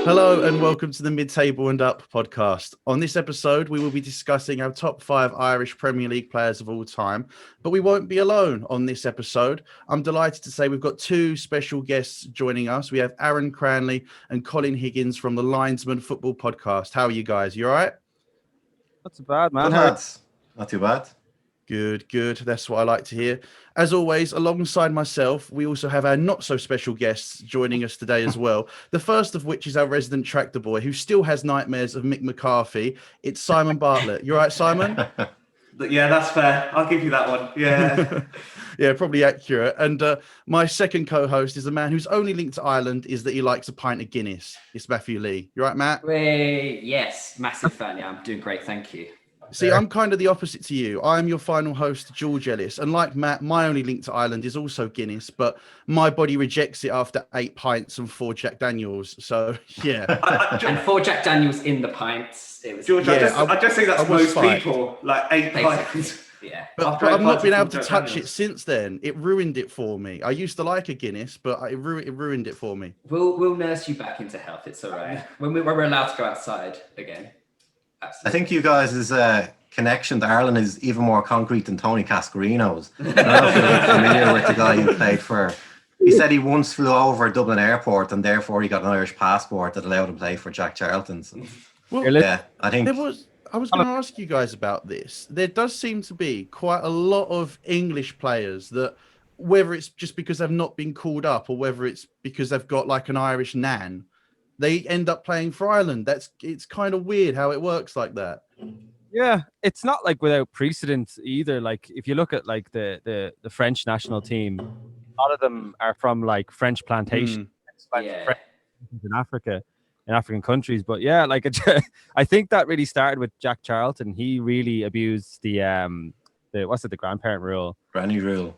Hello and welcome to the Mid-Table and Up podcast. On this episode, we will be discussing our top 5 Irish Premier League players of all time, but we won't be alone on this episode. I'm delighted to say we've got 2 special guests joining us. We have Aaron Cranley and Colin Higgins from the Linesman football podcast. How are you guys? You all right? Not too bad, man. Good lads. Not too bad. Good. That's what I like to hear. As always, alongside myself, we also have our not so special guests joining us today as well. The first of which is our resident tractor boy who still has nightmares of Mick McCarthy. It's Simon Bartlett. You all right, Simon? Yeah, that's fair. I'll give you that one. Yeah. Yeah, probably accurate. And my second co-host is a man whose only link to Ireland is that he likes a pint of Guinness. It's Matthew Lee. You all right, Matt? Yes, massive fan. Yeah, I'm doing great. Thank you. See, I'm kind of the opposite to you. I am your final host, George Ellis. And like Matt, my only link to Ireland is also Guinness, but my body rejects it after 8 pints and 4 Jack Daniels. So, yeah. And 4 Jack Daniels in the pints. It was George, Yeah, I just think that's most fine. people, like 8 basically. pints. Yeah. But I've not been able to touch it since then. It ruined it for me. I used to like a Guinness, but it ruined it for me. We'll nurse you back into health. It's all right. When we're allowed to go outside again. Absolutely. I think you guys' connection to Ireland is even more concrete than Tony Cascarino's. I don't know if you're familiar with the guy who played for. He said he once flew over Dublin Airport and therefore he got an Irish passport that allowed him to play for Jack Charlton. So, Well, yeah, I think I was going to ask you guys about this. There does seem to be quite a lot of English players that, whether it's just because they've not been called up or whether it's because they've got like an Irish nan, they end up playing for Ireland. It's kind of weird how it works like that. Yeah, it's not like without precedent either. Like if you look at like the French national team, a lot of them are from like French plantations Yeah. in Africa, in African countries. But yeah, like I think that really started with Jack Charlton. He really abused the grandparent rule. Granny rule.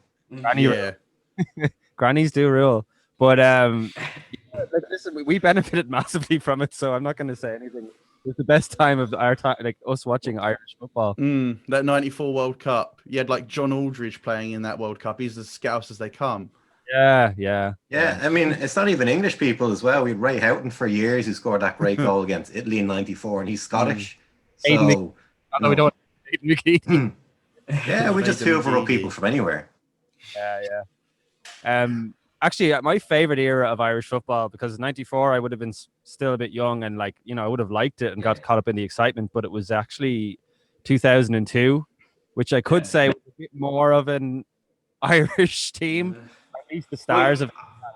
Grannies do rule. But like, listen, we benefited massively from it, so I'm not going to say anything. It was the best time of our time, like us watching Irish football. That 94 World Cup. You had like John Aldridge playing in that World Cup. He's as scouse as they come. Yeah, I mean, it's not even English people as well. We had Ray Houghton for years who scored that great goal against Italy in '94, and he's Scottish. So, we don't. yeah, we just hoover up people from anywhere. Yeah. Actually, my favorite era of Irish football, because '94 I would have been still a bit young and like, you know, I would have liked it and got caught up in the excitement, but it was actually 2002, which I could say was a bit more of an Irish team. At least the stars of.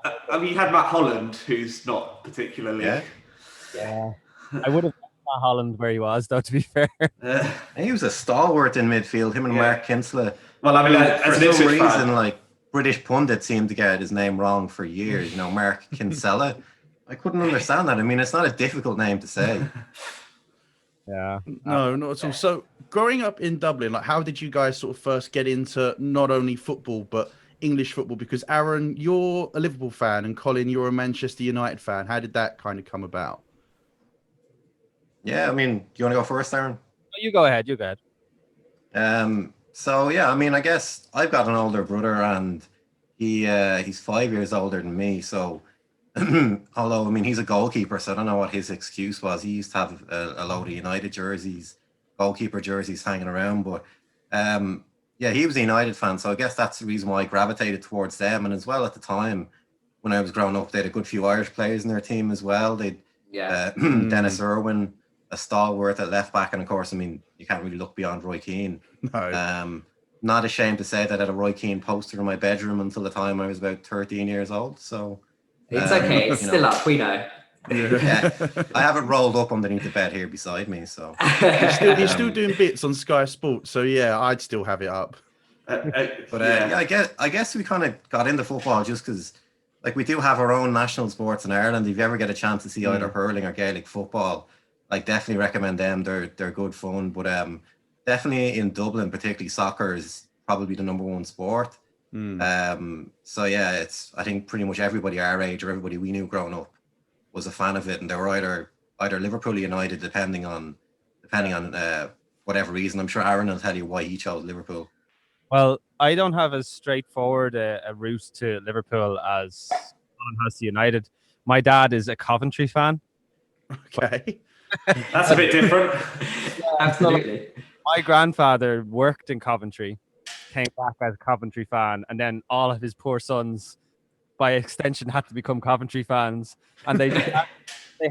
I mean, you had Matt Holland, who's not particularly. Yeah. I would have put Matt Holland where he was, though, to be fair. He was a stalwart in midfield. Him and Mark Kinsella. Well, I mean, For as an some Ipswich reason, fan, like British pundits seem to get his name wrong for years. You know, Mark Kinsella. I couldn't understand that. I mean, it's not a difficult name to say. Yeah. No, not at all. So growing up in Dublin, like how did you guys sort of first get into not only football, but English football? Because Aaron, you're a Liverpool fan and Colin, you're a Manchester United fan. How did that kind of come about? Yeah, I mean, do you want to go first, Aaron? You go ahead. So yeah, I mean, I guess I've got an older brother, and he's 5 years older than me. So, although I mean he's a goalkeeper, so I don't know what his excuse was. He used to have a load of United jerseys, goalkeeper jerseys hanging around. But yeah, he was a United fan, so I guess that's the reason why I gravitated towards them. And as well, at the time when I was growing up, they had a good few Irish players in their team as well. They'd Dennis Irwin, a stalwart at left back, and of course, I mean, you can't really look beyond Roy Keane. No. Not ashamed to say that I had a Roy Keane poster in my bedroom until the time I was about 13 years old. So It's okay. It's still up. We know. yeah, I have it rolled up underneath the bed here beside me. So He's still doing bits on Sky Sports. So yeah, I'd still have it up. Yeah, I guess we kind of got into football just because, like, we do have our own national sports in Ireland. If you ever get a chance to see either hurling or Gaelic football, like, definitely recommend them. They're good fun. But definitely in Dublin, particularly soccer is probably the number one sport. So yeah, I think pretty much everybody our age or everybody we knew growing up was a fan of it, and they were either Liverpool or United, depending on whatever reason. I'm sure Aaron will tell you why he chose Liverpool. Well, I don't have as straightforward a route to Liverpool as Colin has to United. My dad is a Coventry fan, Okay. That's a bit different. Absolutely. My grandfather worked in Coventry, came back as a Coventry fan, and then all of his poor sons, by extension, had to become Coventry fans. And they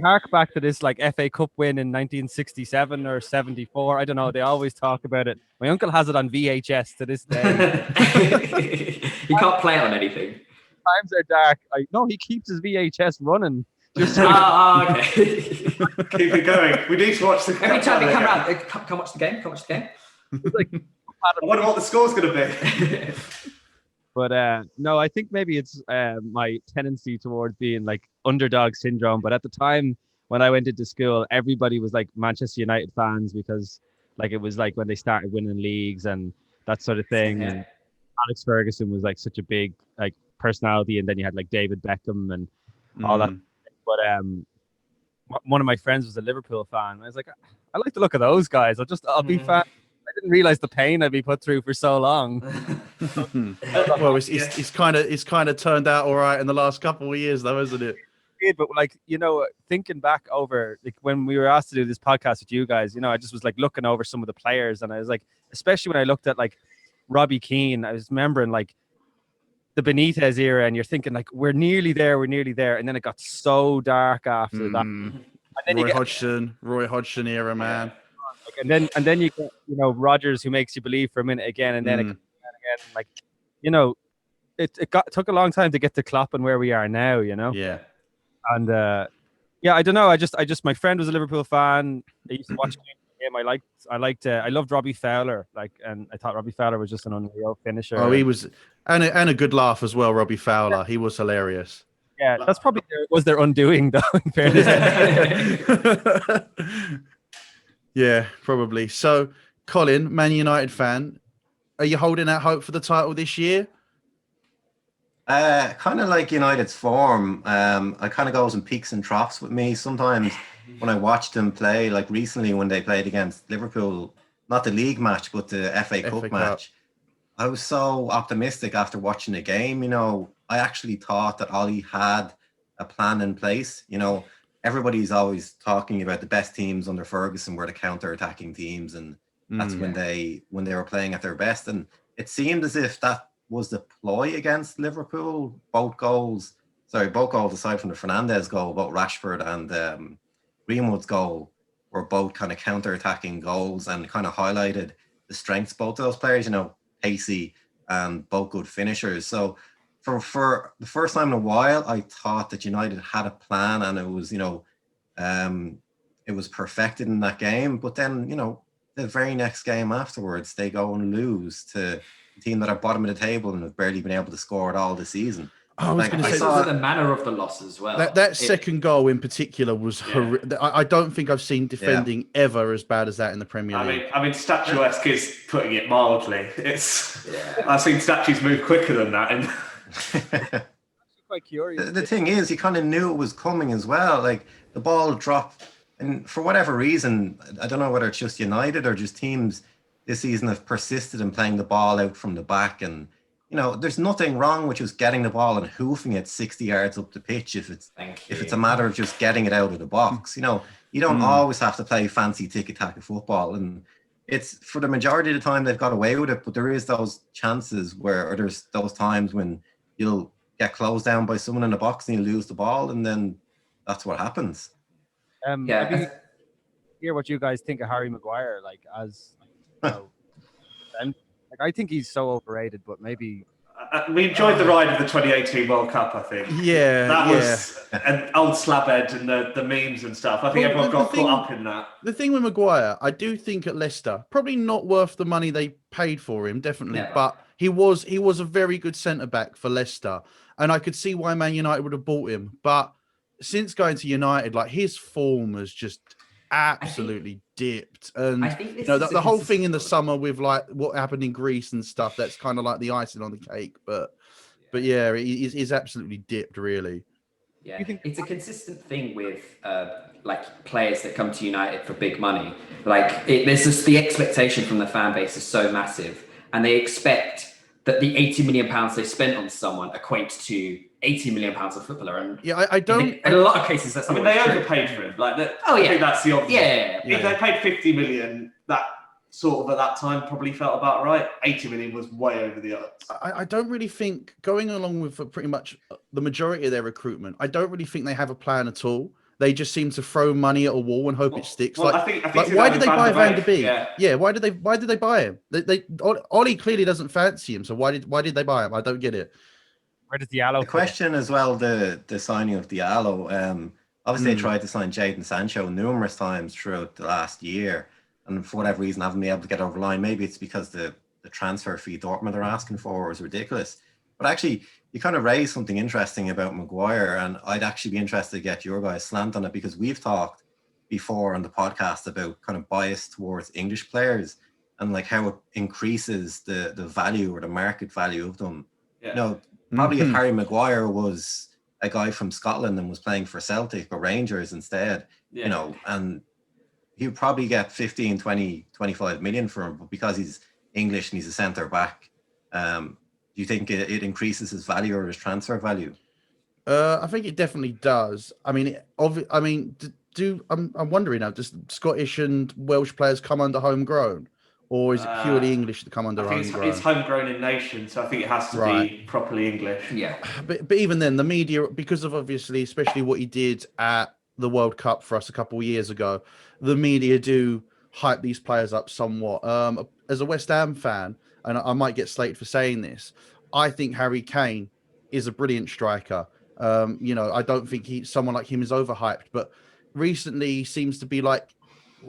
hark back to this like FA Cup win in 1967 or 74. I don't know. They always talk about it. My uncle has it on VHS to this day. He can't play it on anything. Times are dark. No, he keeps his VHS running. Just Okay. Keep it going. We need to watch the. Every time they come around, come watch the game. Come watch the game. like, I wonder what the score's going to be. But no, I think maybe it's my tendency towards being like underdog syndrome. But at the time when I went into school, everybody was like Manchester United fans because like it was like when they started winning leagues and that sort of thing. Yeah. And Alex Ferguson was like such a big like personality, and then you had like David Beckham and all that. But one of my friends was a Liverpool fan. I was like, I like the look of those guys. I'll be fan. I didn't realize the pain I'd be put through for so long. Well, it's kind of turned out all right in the last couple of years, though, isn't it? But like, you know, thinking back over like when we were asked to do this podcast with you guys, you know, I just was like looking over some of the players, and I was like, especially when I looked at like Robbie Keane, I was remembering like the Benitez era, and you're thinking like we're nearly there, and then it got so dark after that. And then Roy Hodgson era, man. And then you get, you know, Rodgers, who makes you believe for a minute again, and then it comes down again. Like, you know, it took a long time to get to Klopp and where we are now, you know. Yeah. And yeah, I don't know. I just my friend was a Liverpool fan. I used to watch the game. I loved Robbie Fowler, like, and I thought Robbie Fowler was just an unreal finisher. Oh, he was, and a good laugh as well. Robbie Fowler, yeah. He was hilarious. Yeah, that's probably their undoing, though. In fairness. Yeah, probably. So, Colin, Man United fan, are you holding out hope for the title this year? Kind of like United's form. I kind of goes in peaks and troughs with me. Sometimes when I watch them play, like recently when they played against Liverpool, not the league match, but the FA Cup match, I was so optimistic after watching the game. You know, I actually thought that Ollie had a plan in place. You know, everybody's always talking about the best teams under Ferguson were the counter-attacking teams, and that's when they were playing at their best. And it seemed as if that was the ploy against Liverpool. Both goals aside from the Fernandes goal, both Rashford and Greenwood's goal were both kind of counter-attacking goals and kind of highlighted the strengths of both of those players, you know, pacey and both good finishers. So for the first time in a while, I thought that United had a plan, and it was, you know, it was perfected in that game. But then, you know, the very next game afterwards, they go and lose to a team that are bottom of the table and have barely been able to score at all this season. I was going to say the manner of the loss as well. That second goal in particular was horrific. I don't think I've seen defending ever as bad as that in the Premier League. I mean, statuesque is putting it mildly. I've seen statues move quicker than that. And quite curious. The thing is, you kind of knew it was coming as well. Like the ball dropped, and for whatever reason, I don't know whether it's just United or just teams this season have persisted in playing the ball out from the back. And you know, there's nothing wrong with just getting the ball and hoofing it 60 yards up the pitch if it's a matter of just getting it out of the box. You know, you don't always have to play fancy tiki-taka football, and it's for the majority of the time they've got away with it. But there is those chances or there's those times when you'll get closed down by someone in the box and you lose the ball, and then that's what happens. Hear what you guys think of Harry Maguire, like as you know, like I think he's so overrated, but maybe we enjoyed the ride of the 2018 World Cup. I think, that was an old slabhead and the memes and stuff. I think everyone got caught up in that. The thing with Maguire, I do think at Leicester, probably not worth the money they paid for him, definitely, but he was a very good centre back for Leicester, and I could see why Man United would have bought him. But since going to United, like his form has just absolutely dipped, and I think you know the whole thing in the summer with like what happened in Greece and stuff, that's kind of like the icing on the cake. But yeah, he's absolutely dipped, really. Yeah, it's a consistent thing with like players that come to United for big money. Like there's just the expectation from the fan base is so massive, and they expect that the £80 million they spent on someone equates to £80 million a footballer. And yeah, I don't. In a lot of cases, that's. I mean, they overpaid for him. Like that. Oh yeah, I think that's the obvious. Yeah. If they paid 50 million, that sort of at that time probably felt about right. 80 million was way over the odds. I don't really think, going along with pretty much the majority of their recruitment, I don't really think they have a plan at all. They just seem to throw money at a wall and hope it sticks. Well, I think why did they buy Van der Beek? Yeah, why did they buy him? Ollie clearly doesn't fancy him, so why did they buy him? I don't get it. Where does Diallo? The question as well, the signing of Diallo. Obviously, they tried to sign Jadon Sancho numerous times throughout the last year, and for whatever reason, haven't been able to get over the line. Maybe it's because the transfer fee Dortmund are asking for was ridiculous. But actually, you kind of raised something interesting about Maguire, and I'd actually be interested to get your guys' slant on it, because we've talked before on the podcast about kind of bias towards English players and like how it increases the value or the market value of them. Yeah. You know, probably if Harry Maguire was a guy from Scotland and was playing for Celtic or Rangers instead, you know, and he would probably get 15, 20, 25 million for him, but because he's English and he's a centre back, do you think it increases his value or his transfer value? I think it definitely does. I mean, I'm wondering now, does Scottish and Welsh players come under homegrown, or is it purely English that come under homegrown? It's homegrown in nation, so I think it has to be properly English. Yeah. But even then, the media, because of obviously, especially what he did at the World Cup for us a couple of years ago, the media do hype these players up somewhat. As a West Ham fan, and I might get slated for saying this, I think Harry Kane is a brilliant striker. You know, I don't think someone like him is overhyped, but recently he seems to be like,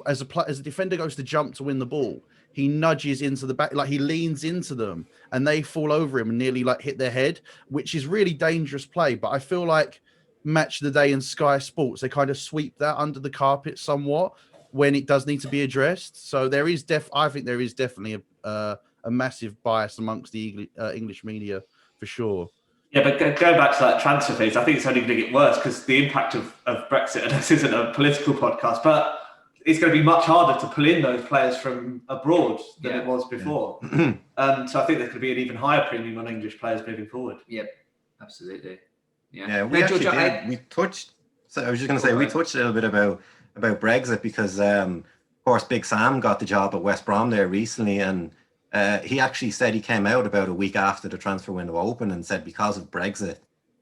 as a defender goes to jump to win the ball, he nudges into the back, like he leans into them and they fall over him and nearly like hit their head, which is really dangerous play. But I feel like Match of the Day and Sky Sports, they kind of sweep that under the carpet somewhat when it does need to be addressed. So there is I think there is definitely a massive bias amongst the English media for sure. Yeah, but going back to that transfer fees, I think it's only going to get worse because the impact of Brexit, and this isn't a political podcast, but it's going to be much harder to pull in those players from abroad than it was before. So I think there's going to be an even higher premium on English players moving forward. Yep, absolutely. Yeah, we actually did. We touched. So I was just going to say, we touched a little bit about Brexit because, of course, Big Sam got the job at West Brom there recently, and he actually said he came out about a week after the transfer window opened and said because of Brexit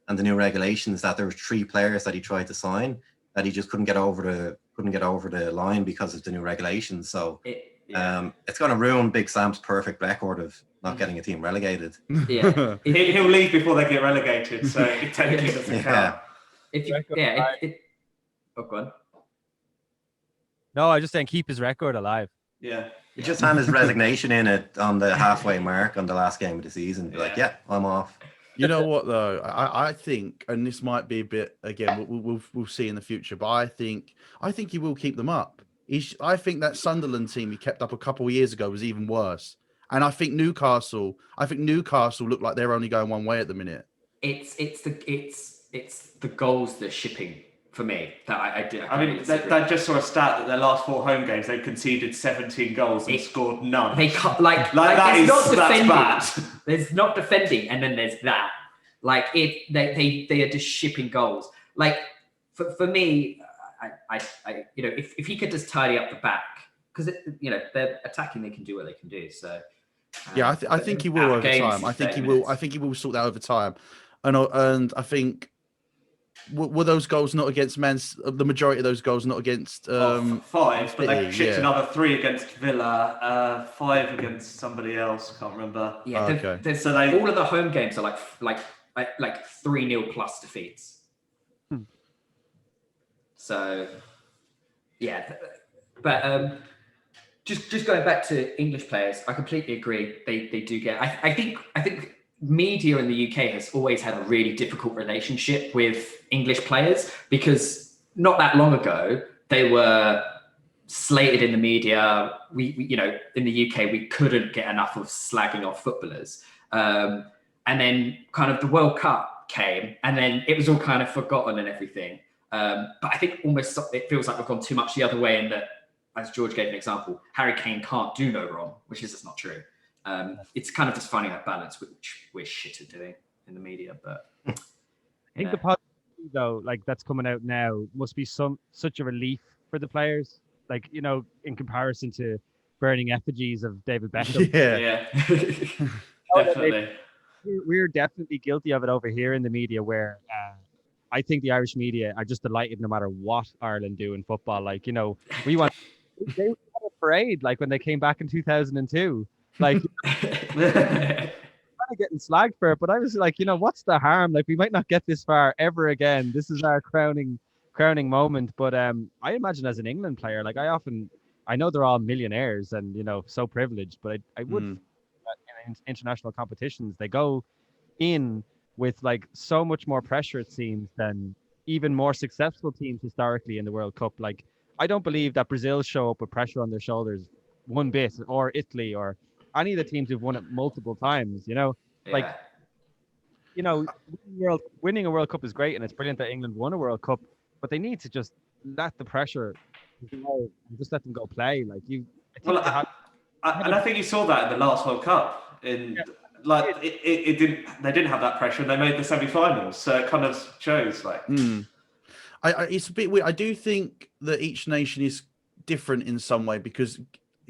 and the new regulations that there were 3 players that he tried to sign that he just couldn't get over the line because of the new regulations. So it's going to ruin Big Sam's perfect record of not getting a team relegated. Yeah, he'll leave before they get relegated, so it technically doesn't count. Go on. No, I was just saying keep his record alive. Yeah. He just hand his resignation in on the halfway mark on the last game of the season. Be like, I'm off. You know what though? I think, and this might be a bit again. We'll see in the future, but I think he will keep them up. I think that Sunderland team he kept up a couple of years ago was even worse, and I think Newcastle look like they're only going one way at the minute. It's the goals they're shipping. For me, that I did. I mean, that just saw a stat that their last 4 home games they've conceded 17 goals and scored none. They cut like that is not defending. That's bad. There's not defending, and then there's that. Like they are just shipping goals. Like for me, I you know, if he could just tidy up the back, because you know they're attacking, they can do what they can do. So yeah, I think he will over time. I think he will. I think he will sort that over time, and I think. Were those goals not against the majority of those goals not against 5, but they shipped another 3 against Villa, 5 against somebody else, can't remember. Yeah, so all of the home games are like 3-0 plus defeats. So yeah, but just going back to English players, I completely agree. They do get. I think media in the UK has always had a really difficult relationship with English players because not that long ago they were slated in the media. We you know, in the UK we couldn't get enough of slagging off footballers, and then kind of the World Cup came, and then it was all kind of forgotten and everything. But I think almost it feels like we've gone too much the other way in that, as George gave an example, Harry Kane can't do no wrong, which is just not true. It's kind of just finding that balance, which we're shit at doing in the media. But I think the positivity, though, like that's coming out now, must be such a relief for the players. Like, you know, in comparison to burning effigies of David Beckham. Yeah. Definitely. We're definitely guilty of it over here in the media, where I think the Irish media are just delighted no matter what Ireland do in football. Like, you know, they had a parade like when they came back in 2002. Like, kind of getting slagged for it, but I was like, you know, what's the harm? Like, we might not get this far ever again. This is our crowning moment. But I imagine as an England player, like I know they're all millionaires and, you know, so privileged, but I would in international competitions, they go in with like so much more pressure, it seems, than even more successful teams historically in the World Cup. Like, I don't believe that Brazil show up with pressure on their shoulders one bit, or Italy, or any of the teams who've won it multiple times, you know? Like, you know, winning a World Cup is great, and it's brilliant that England won a World Cup, but they need to just let the pressure, just let them go play. Like, I think you saw that in the last World Cup. It didn't. They didn't have that pressure, and they made the semi-finals. So it kind of shows. Like, it's a bit weird. I do think that each nation is different in some way, because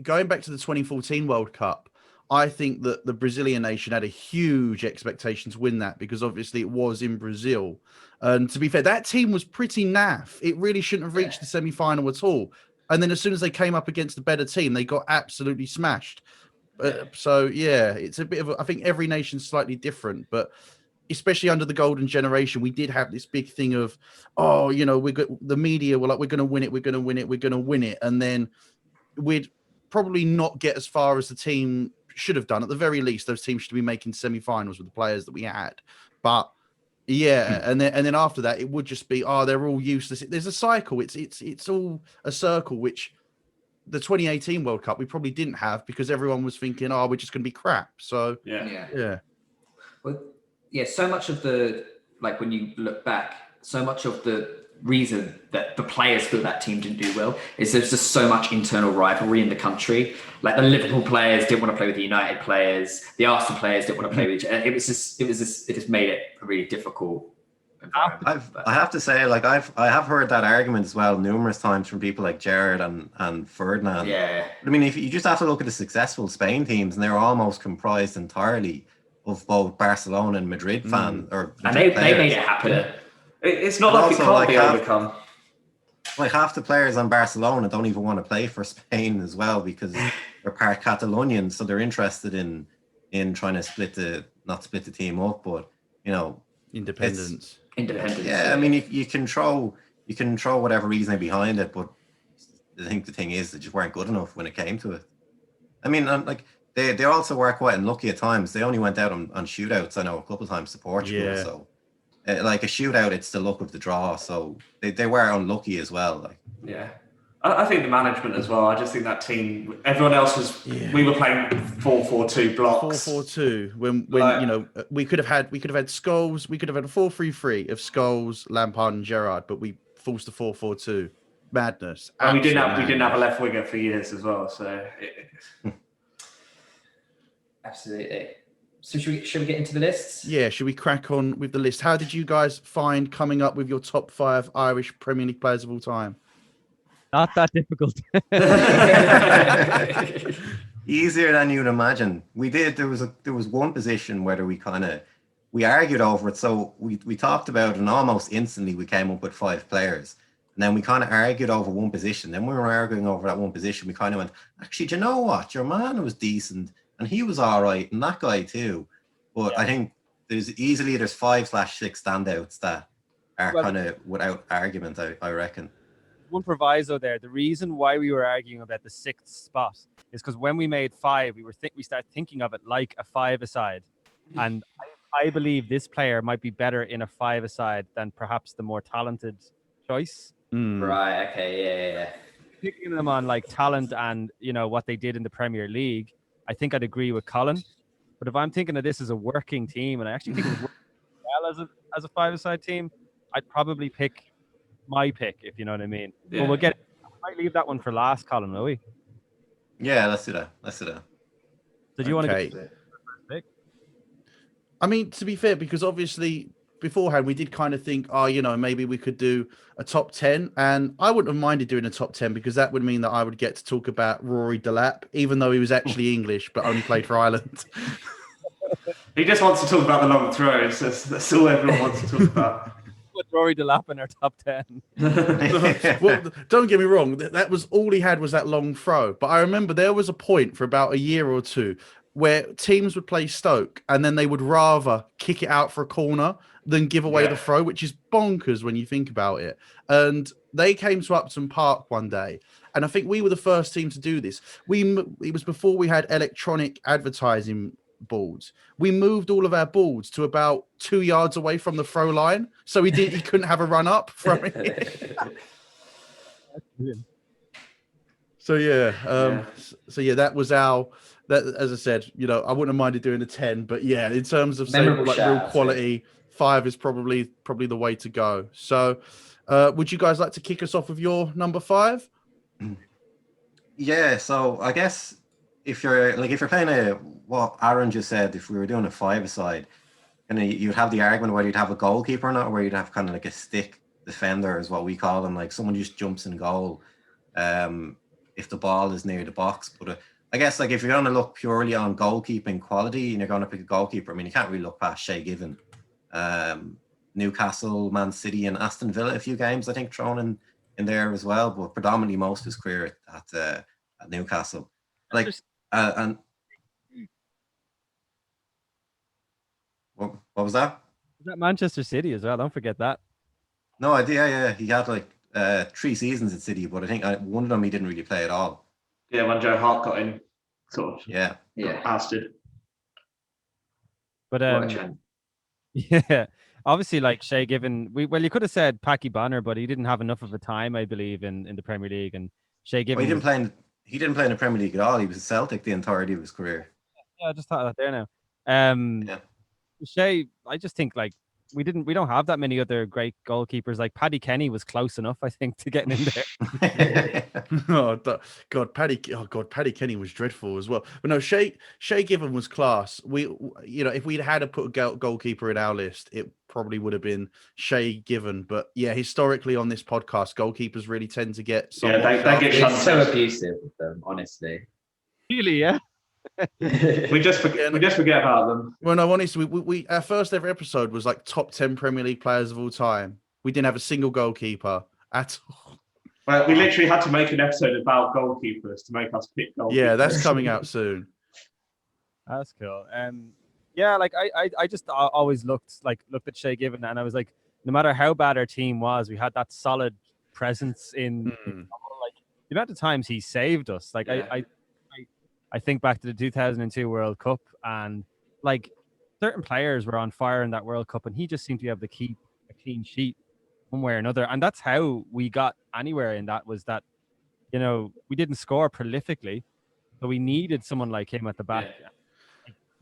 going back to the 2014 World Cup, I think that the Brazilian nation had a huge expectation to win that, because obviously it was in Brazil. And to be fair, that team was pretty naff. It really shouldn't have reached the semi-final at all. And then as soon as they came up against a better team, they got absolutely smashed. So, yeah, it's a bit of I think every nation's slightly different, but especially under the golden generation, we did have this big thing of, oh, you know, the media were like, we're going to win it, we're going to win it, we're going to win it. And then we'd probably not get as far as the team should have done. At the very least, those teams should be making semi-finals with the players that we had. But yeah, and then after that, it would just be, oh, they're all useless. There's a cycle. It's all a circle, which the 2018 World Cup we probably didn't have, because everyone was thinking, oh, we're just going to be crap. So yeah. Well, yeah. So much of like when you look back, so much of the reason that the players feel that team didn't do well is there's just so much internal rivalry in the country. Like, the Liverpool players didn't want to play with the United players, the Arsenal players didn't want to play with each other. It just made it a really difficult environment. I have to say, like, I have heard that argument as well numerous times from people like Gerard and Ferdinand. Yeah. I mean, if you just have to look at the successful Spain teams, and they're almost comprised entirely of both Barcelona and Madrid fans, and they made it happen. It's not like it can't be overcome. Like, half the players on Barcelona don't even want to play for Spain as well, because they're part Catalonian, so they're interested in trying to not split the team up, but, you know, independence. Yeah, I mean, you can throw whatever reasoning behind it, but I think the thing is, they just weren't good enough when it came to it. I mean, like, they also were quite unlucky at times. They only went out on shootouts, I know, a couple of times to Portugal. Yeah. So, like, a shootout, it's the luck of the draw. So they were unlucky as well. Like, yeah, I think the management as well. I just think that team, everyone else was. Yeah. We were playing 4-4-2 blocks. 4-4-2. When you know, we could have had Scholes. We could have had a 4-3-3 of Scholes, Lampard, and Gerrard, but we forced a 4-4-2. Madness. And we didn't have a left winger for years as well. So. Absolutely. So should we get into the lists? Yeah, should we crack on with the list? How did you guys find coming up with your top 5 Irish Premier League players of all time? Not that difficult. Easier than you'd imagine. We did. There was one position where we argued over it. So we talked about it, and almost instantly we came up with 5 players. And then we kind of argued over one position. Then we were arguing over that one position. We kind of went, actually, do you know what? Your man was decent. And he was all right, and that guy too. But I think there's 5/6 standouts that are kind of without argument, I reckon. One proviso there. The reason why we were arguing about the 6th spot is because when we made 5, we started thinking of it like a 5-a-side. And I believe this player might be better in a 5-a-side than perhaps the more talented choice. Right, okay, yeah. Picking them on like talent and, you know, what they did in the Premier League, I think I'd agree with Colin. But if I'm thinking of this as a working team, and I actually think it would work well as a 5-a-side team, I'd probably pick my pick, if you know what I mean. Yeah. But I might leave that one for last, Colin, will we? Yeah, let's do that. Did you want to Okay. get pick? I mean, to be fair, because obviously beforehand we did kind of think, oh, maybe we could do a top 10, and I wouldn't have minded doing a top 10 because that would mean that I would get to talk about Rory Delap, even though he was actually English but only played for Ireland. He just wants to talk about the long throws. That's all everyone wants to talk about. Put Rory Delap in our top 10. Well, don't get me wrong, that was all he had was that long throw. But I remember there was a point for about a year or two where teams would play Stoke and then they would rather kick it out for a corner than give away the throw, which is bonkers when you think about it. And they came to Upton Park one day, and I think we were the first team to do this. It was before we had electronic advertising boards. We moved all of our boards to about 2 yards away from the throw line, so he couldn't have a run up from it. So that was that. As I said, I wouldn't have minded doing a 10, but yeah, in terms of saying like real quality, 5 is probably the way to go. So, would you guys like to kick us off with your number 5? Yeah, so I guess if you're playing what Aaron just said, if we were doing a 5-a-side, you'd have the argument whether you'd have a goalkeeper or not, or where you'd have kind of like a stick defender, is what we call them, like someone just jumps in goal if the ball is near the box. But I guess like if you're going to look purely on goalkeeping quality and you're going to pick a goalkeeper, I mean, you can't really look past Shay Given. Newcastle, Man City, and Aston Villa, a few games I think thrown in there as well, but predominantly most of his career at Newcastle. Like and what was that? Is that Manchester City as well? Don't forget that. No idea. Yeah, he had like 3 seasons at City, but I think one of them he didn't really play at all. Yeah, when Joe Hart got in, sort of. Yeah. Ousted. But yeah, obviously, like Shay Given, you could have said Packy Bonner, but he didn't have enough of a time, I believe, in the Premier League. And Shay Given, he didn't play in the Premier League at all. He was at Celtic the entirety of his career. Yeah, I just thought of that there now. Shay, I just think like we don't have that many other great goalkeepers. Like Paddy Kenny was close enough, I think, to getting in there. Paddy Kenny was dreadful as well. But no, Shay Given was class. If we'd had to put a goalkeeper in our list, it probably would have been Shay Given. But yeah, historically on this podcast, goalkeepers really tend to get they get it's so abusive with them, honestly. Really, yeah. we just forget about them. Well, no, honestly, we our first ever episode was like top 10 Premier League players of all time. We didn't have a single goalkeeper at all. Well, we literally had to make an episode about goalkeepers to make us pick goalkeepers. Yeah, that's coming out soon. That's cool. Yeah, like I just always looked at Shay Given, and I was like, no matter how bad our team was, we had that solid presence in like the amount of times he saved us. Like I think back to the 2002 World Cup, and like certain players were on fire in that World Cup, and he just seemed to be able to keep a clean sheet one way or another. And that's how we got anywhere in that, was that, we didn't score prolifically, but we needed someone like him at the back. Yeah.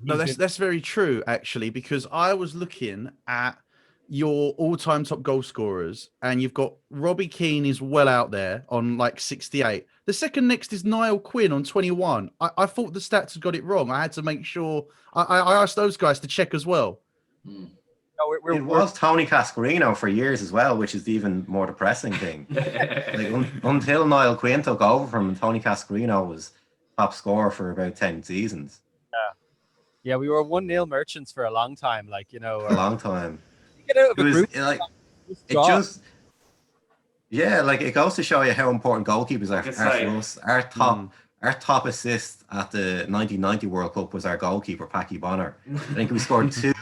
No, that's very true, actually, because I was looking at your all-time top goal scorers, and you've got Robbie Keane is well out there on like 68. The second next is Niall Quinn on 21. I thought the stats had got it wrong. I had to make sure. I asked those guys to check as well. No, it was Tony Cascarino for years as well, which is the even more depressing thing. Until Niall Quinn took over from him, Tony Cascarino was top scorer for about 10 seasons. Yeah, we were 1-0 merchants for a long time. A long time. Get out of the group. It goes to show you how important goalkeepers are for us. Our top assist at the 1990 World Cup was our goalkeeper, Packy Bonner. I think we scored 2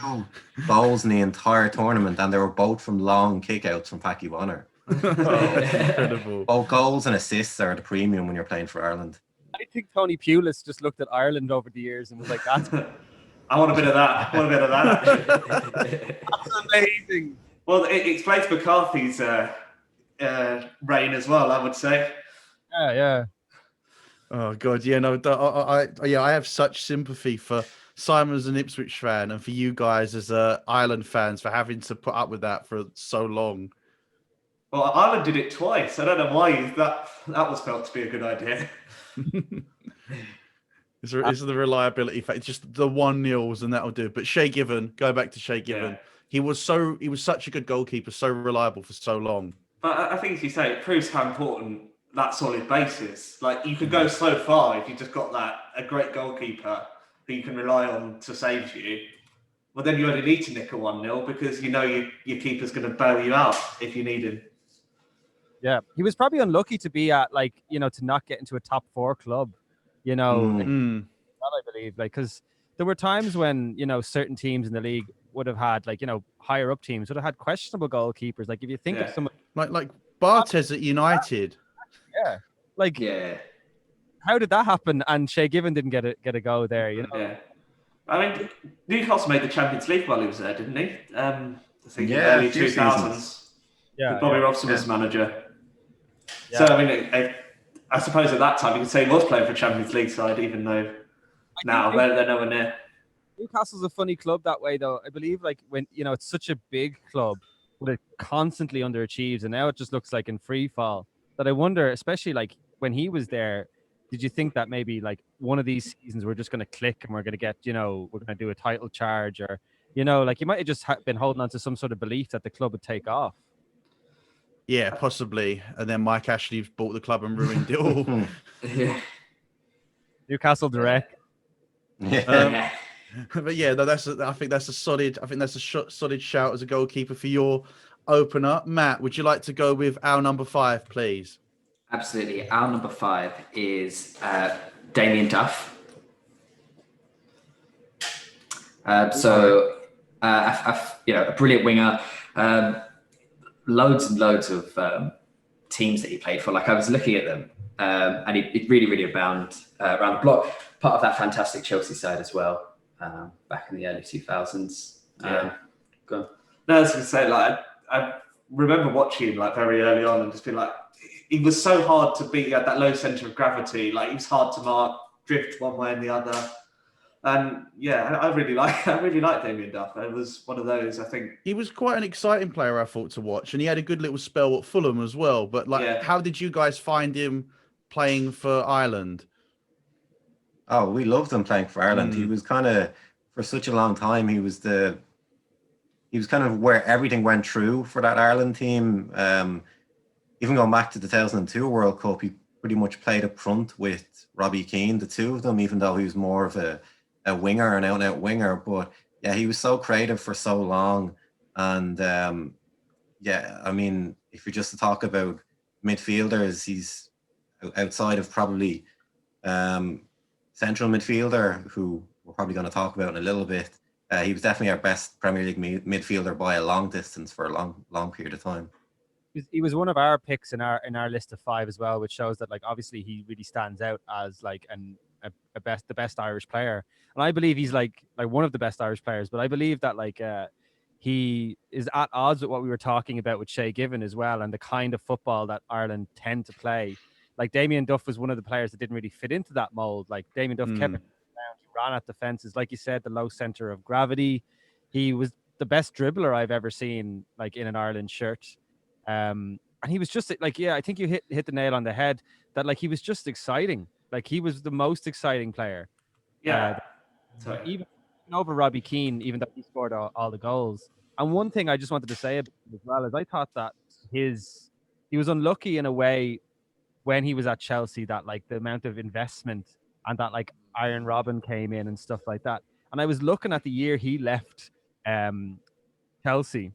goals in the entire tournament, and they were both from long kickouts from Packy Bonner. Incredible. Both goals and assists are the premium when you're playing for Ireland. I think Tony Pulis just looked at Ireland over the years and was like, "That's I want a bit of that. That's amazing." Well, it explains McCarthy's reign as well, I would say. Yeah. Oh God, yeah, no, I have such sympathy for Simon as an Ipswich fan, and for you guys as Ireland fans for having to put up with that for so long. Well, Ireland did it twice. I don't know why that was felt to be a good idea. It's the reliability fact. It's just the 1-0s and that'll do. But Shay Given, go back to Shay Given. He was such a good goalkeeper, so reliable for so long. But I think, as you say, it proves how important that solid base is. Like, you could go so far if you just got a great goalkeeper who you can rely on to save you. Well, then you only need to nick a 1-0 because you know your keeper's going to bail you out if you need him. Yeah, he was probably unlucky to be at to not get into a top 4 club. That I believe, because there were times when certain teams in the league would have had higher up teams would have had questionable goalkeepers. Like if you think of someone like Bartes at United. How did that happen? And Shay Given didn't get a go there. Yeah. I mean, Newcastle made the Champions League while he was there, didn't he? I think in the early 2000s. Yeah, Bobby Robson was manager. Yeah. So, I mean, I suppose at that time you could say he was playing for Champions League side, even though now they're nowhere near. Newcastle's a funny club that way, though. I believe, when it's such a big club, but it constantly underachieves, and now it just looks like in free fall. That I wonder, especially when he was there, did you think that maybe one of these seasons we're just going to click and we're going to get, we're going to do a title charge, or you might have just been holding on to some sort of belief that the club would take off. Yeah, possibly. And then Mike Ashley bought the club and ruined it all. Yeah. Newcastle direct. Yeah. But yeah, no, I think that's a solid shout as a goalkeeper for your opener. Matt, would you like to go with our number 5, please? Absolutely. Our number 5 is Damien Duff. A brilliant winger. Loads and loads of teams that he played for. I was looking at them, and he really, really abound around the block. Part of that fantastic Chelsea side as well, back in the early 2000s. Go on. No, I was going to say, I remember watching him very early on and just being he was so hard to beat. He had that low centre of gravity. He was hard to mark, drift one way and the other. And I really like Damien Duff. It was one of those, I think. He was quite an exciting player, I thought, to watch, and he had a good little spell at Fulham as well. But how did you guys find him playing for Ireland? Oh, we loved him playing for Ireland. He was kind of, for such a long time, he was kind of where everything went through for that Ireland team. Even going back to the 2002 World Cup, he pretty much played up front with Robbie Keane, the two of them, even though he was more of a winger, an out-and-out winger. But yeah, he was so creative for so long. And I mean, if you're just to talk about midfielders, he's outside of probably central midfielder, who we're probably going to talk about in a little bit. He was definitely our best Premier League midfielder by a long distance for a long period of time. He was one of our picks in our list of 5 as well, which shows that obviously he really stands out as the best Irish player. And I believe he's one of the best Irish players, but I believe that he is at odds with what we were talking about with Shay Given as well, and the kind of football that Ireland tend to play. Damien Duff was one of the players that didn't really fit into that mold. Damien Duff kept it down, he ran at defenses, like you said, the low center of gravity. He was the best dribbler I've ever seen in an Ireland shirt. And he was just I think you hit the nail on the head that he was just exciting. He was the most exciting player. Yeah. Even over Robbie Keane, even though he scored all the goals. And one thing I just wanted to say about him as well is I thought that he was unlucky in a way when he was at Chelsea, that the amount of investment and that Iron Robin came in and stuff like that. And I was looking at the year he left Chelsea,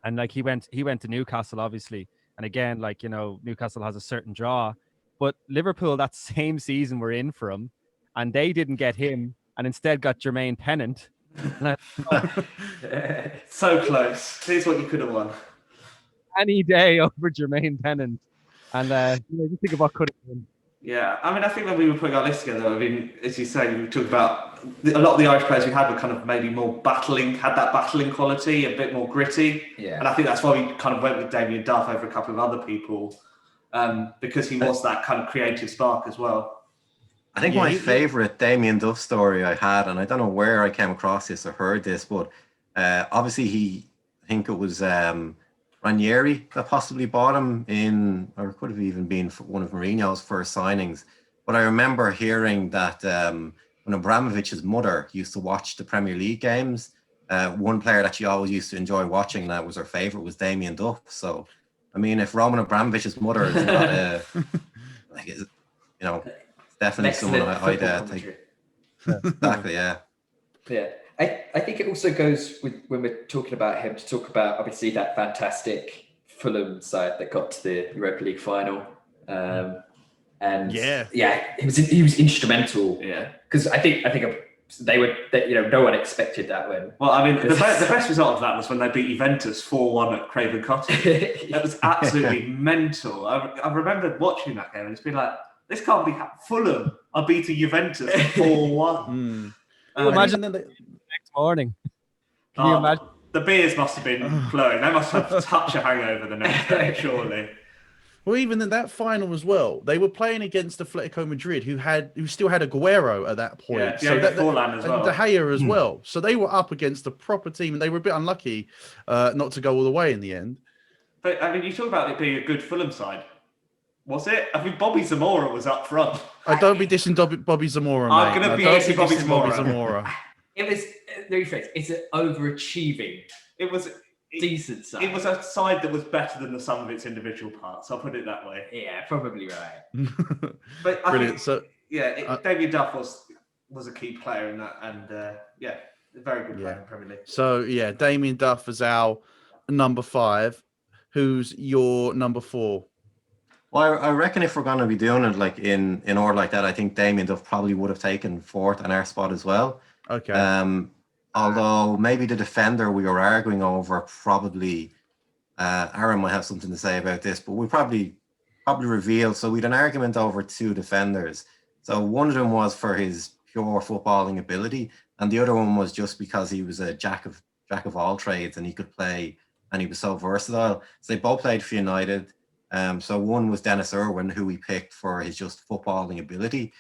and he went to Newcastle, obviously. And again, Newcastle has a certain draw, but Liverpool that same season were in for him, and they didn't get him, and instead got Jermaine Pennant. So close. Here's what you could have won. Any day over Jermaine Pennant. And just think of what could have been. Yeah, I mean, I think when we were putting our list together, I mean, as you say, we talked about a lot of the Irish players we had were kind of maybe more had that battling quality, a bit more gritty. Yeah. And I think that's why we kind of went with Damien Duff over a couple of other people, because he was that kind of creative spark as well. I think my favourite Damien Duff story I had, and I don't know where I came across this or heard this, but obviously I think it was Ranieri that possibly bought him in, or it could have even been one of Mourinho's first signings. But I remember hearing that when Abramovich's mother used to watch the Premier League games, one player that she always used to enjoy watching, that was her favourite, was Damien Duff. So, I mean, if Roman Abramovich's mother is not, like, you know, it's definitely someone I'd take. Exactly, yeah. Yeah, I think it also goes with when we're talking about him to talk about obviously that fantastic Fulham side that got to the Europa League final, and he was instrumental. Yeah, because I think no one expected that when. Well, I mean, the best result of that was when they beat Juventus 4-1 at Craven Cottage. That was absolutely mental. I remember watching that game and it's been like, this can't be Fulham are beating Juventus 4-1. Imagine the next morning. Can you imagine? The beers must have been flowing. They must have such a hangover the next day, surely. Well, even in that final as well, they were playing against Atletico Madrid, who still had Aguero at that point. Yeah, so Forlan as well. De Gea as well. So they were up against a proper team, and they were a bit unlucky not to go all the way in the end. But I mean, you talk about it being a good Fulham side. Was it? I mean, Bobby Zamora was up front. Don't be dissing Bobby Zamora, mate. I'm going to be dissing Bobby Zamora. It was, it's an overachieving. It was decent side. It was a side that was better than the sum of its individual parts. I'll put it that way. Yeah, probably right. But I brilliant. Think, David Duff was a key player in that, and a very good player in the Premier League. So Damien Duff is our number 5. Who's your number 4? Well, I reckon if we're going to be doing it like in order like that, I think Damien Duff probably would have taken 4th on our spot as well. Okay. Although maybe the defender we were arguing over, probably Aaron might have something to say about this, but we probably revealed. So we had an argument over 2 defenders. So one of them was for his pure footballing ability, and the other one was just because he was a jack of all trades and he could play and he was so versatile. So they both played for United. So one was Dennis Irwin, who we picked for his just footballing ability,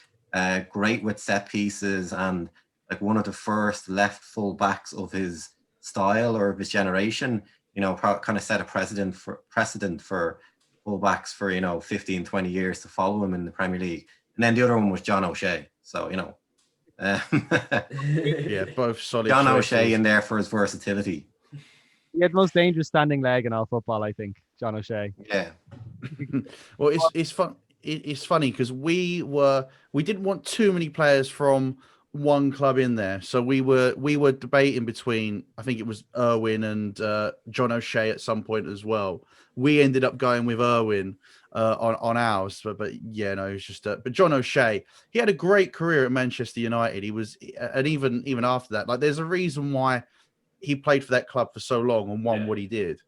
great with set pieces, and like one of the first left full backs of his style or of his generation. Kind of set a precedent for full backs for 15, 20 years to follow him in the Premier League. And then the other one was John O'Shea. So both solid. John choices. O'Shea in there for his versatility. He had the most dangerous standing leg in all football, I think, John O'Shea. Yeah. Well, it's fun. It's funny because we didn't want too many players from one club in there, so we were debating between, I think it was Irwin and John O'Shea at some point as well. We ended up going with Irwin on ours, but it's just but John O'Shea, he had a great career at Manchester United. He was, and even after that, like there's a reason why he played for that club for so long and won what he did.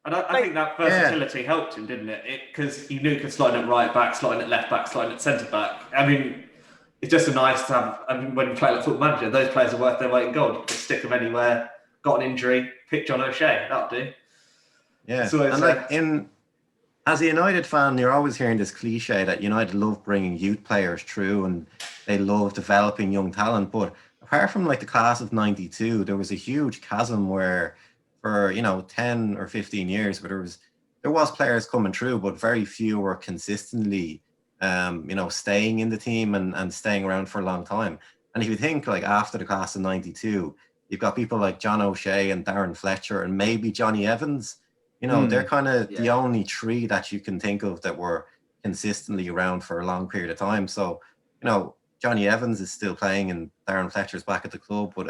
And I think that versatility helped him, didn't it? Because he knew he could slide at right back, slide at left back, slide at centre back. I mean, it's just nice to have. I mean, when you play like Football Manager, those players are worth their weight in gold. You can stick them anywhere. Got an injury, pick John O'Shea. That'll do. Yeah, so and as a United fan, you're always hearing this cliche that United love bringing youth players through and they love developing young talent. But apart from like the class of '92, there was a huge chasm where, for 10 or 15 years, but there was players coming through, but very few were consistently staying in the team and staying around for a long time. And if you think like after the class of '92, you've got people like John O'Shea and Darren Fletcher and maybe Johnny Evans. They're kind of the only 3 that you can think of that were consistently around for a long period of time. So Johnny Evans is still playing and Darren Fletcher's back at the club, but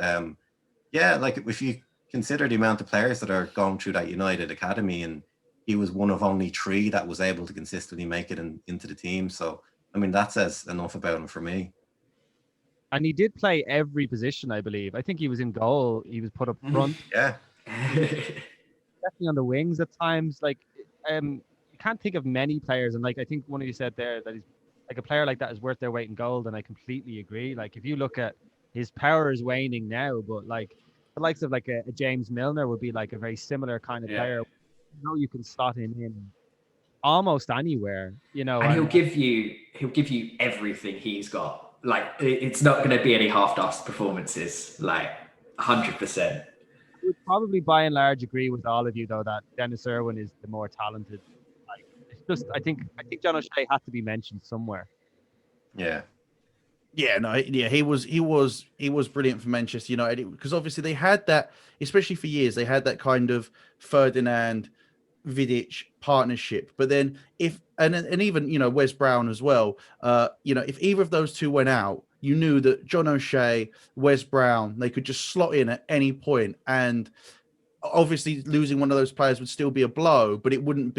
like if you consider the amount of players that are going through that United academy, and he was one of only 3 that was able to consistently make it into the team. So, I mean, that says enough about him for me. And he did play every position, I believe. I think he was in goal. He was put up front. Yeah. Definitely on the wings at times. Like, you can't think of many players. And like, I think one of you said there that he's like a player like that is worth their weight in gold. And I completely agree. Like, if you look at his power is waning now, but like the likes of like a James Milner would be like a very similar kind of player. You can slot him in almost anywhere, and he'll give you everything he's got. Like, it's not going to be any half-assed performances, like 100%. I would probably by and large agree with all of you though that Dennis Irwin is the more talented. Like, it's just I think John O'Shea had to be mentioned somewhere. Yeah. Yeah, no, yeah, he was brilliant for Manchester United because obviously they had that, especially for years, they had that kind of Ferdinand Vidic partnership. But then and even Wes Brown as well. If either of those two went out, you knew that John O'Shea, Wes Brown, they could just slot in at any point, and obviously losing one of those players would still be a blow, but they would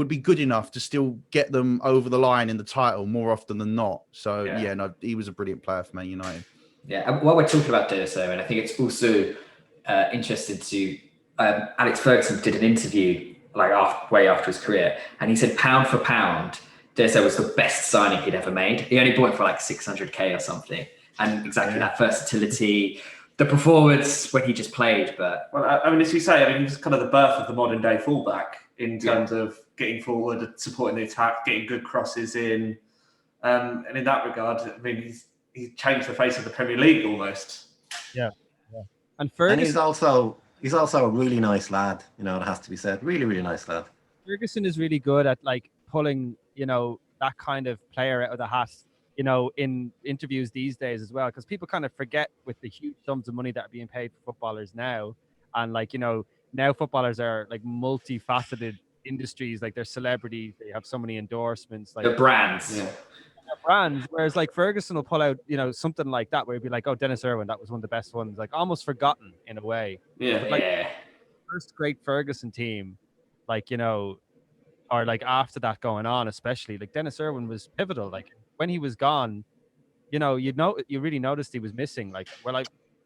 be good enough to still get them over the line in the title more often than not. So he was a brilliant player for Man United. Yeah, and while we're talking about Dennis Irwin, I think it's also interesting to Alex Ferguson did an interview way after his career, and he said pound for pound, Dennis Irwin was the best signing he'd ever made. He only bought it for like 600k or something, and exactly that versatility. The performance when he just played, but as you say, he was kind of the birth of the modern day fullback in terms of getting forward, supporting the attack, getting good crosses in, and in that regard, he's changed the face of the Premier League almost. Yeah. And Ferguson, he's also a really nice lad. It has to be said, really, really nice lad. Ferguson is really good at pulling that kind of player out of the hat. In interviews these days as well, because people kind of forget with the huge sums of money that are being paid for footballers now. And now footballers are multifaceted industries, they're celebrities, they have so many endorsements, the brands. Yeah. Brands, whereas Ferguson will pull out, something like that where he'd be like, oh, Dennis Irwin, that was one of the best ones, almost forgotten in a way. Yeah. First great Ferguson team, or after that going on, especially Dennis Irwin was pivotal. When he was gone, you really noticed he was missing.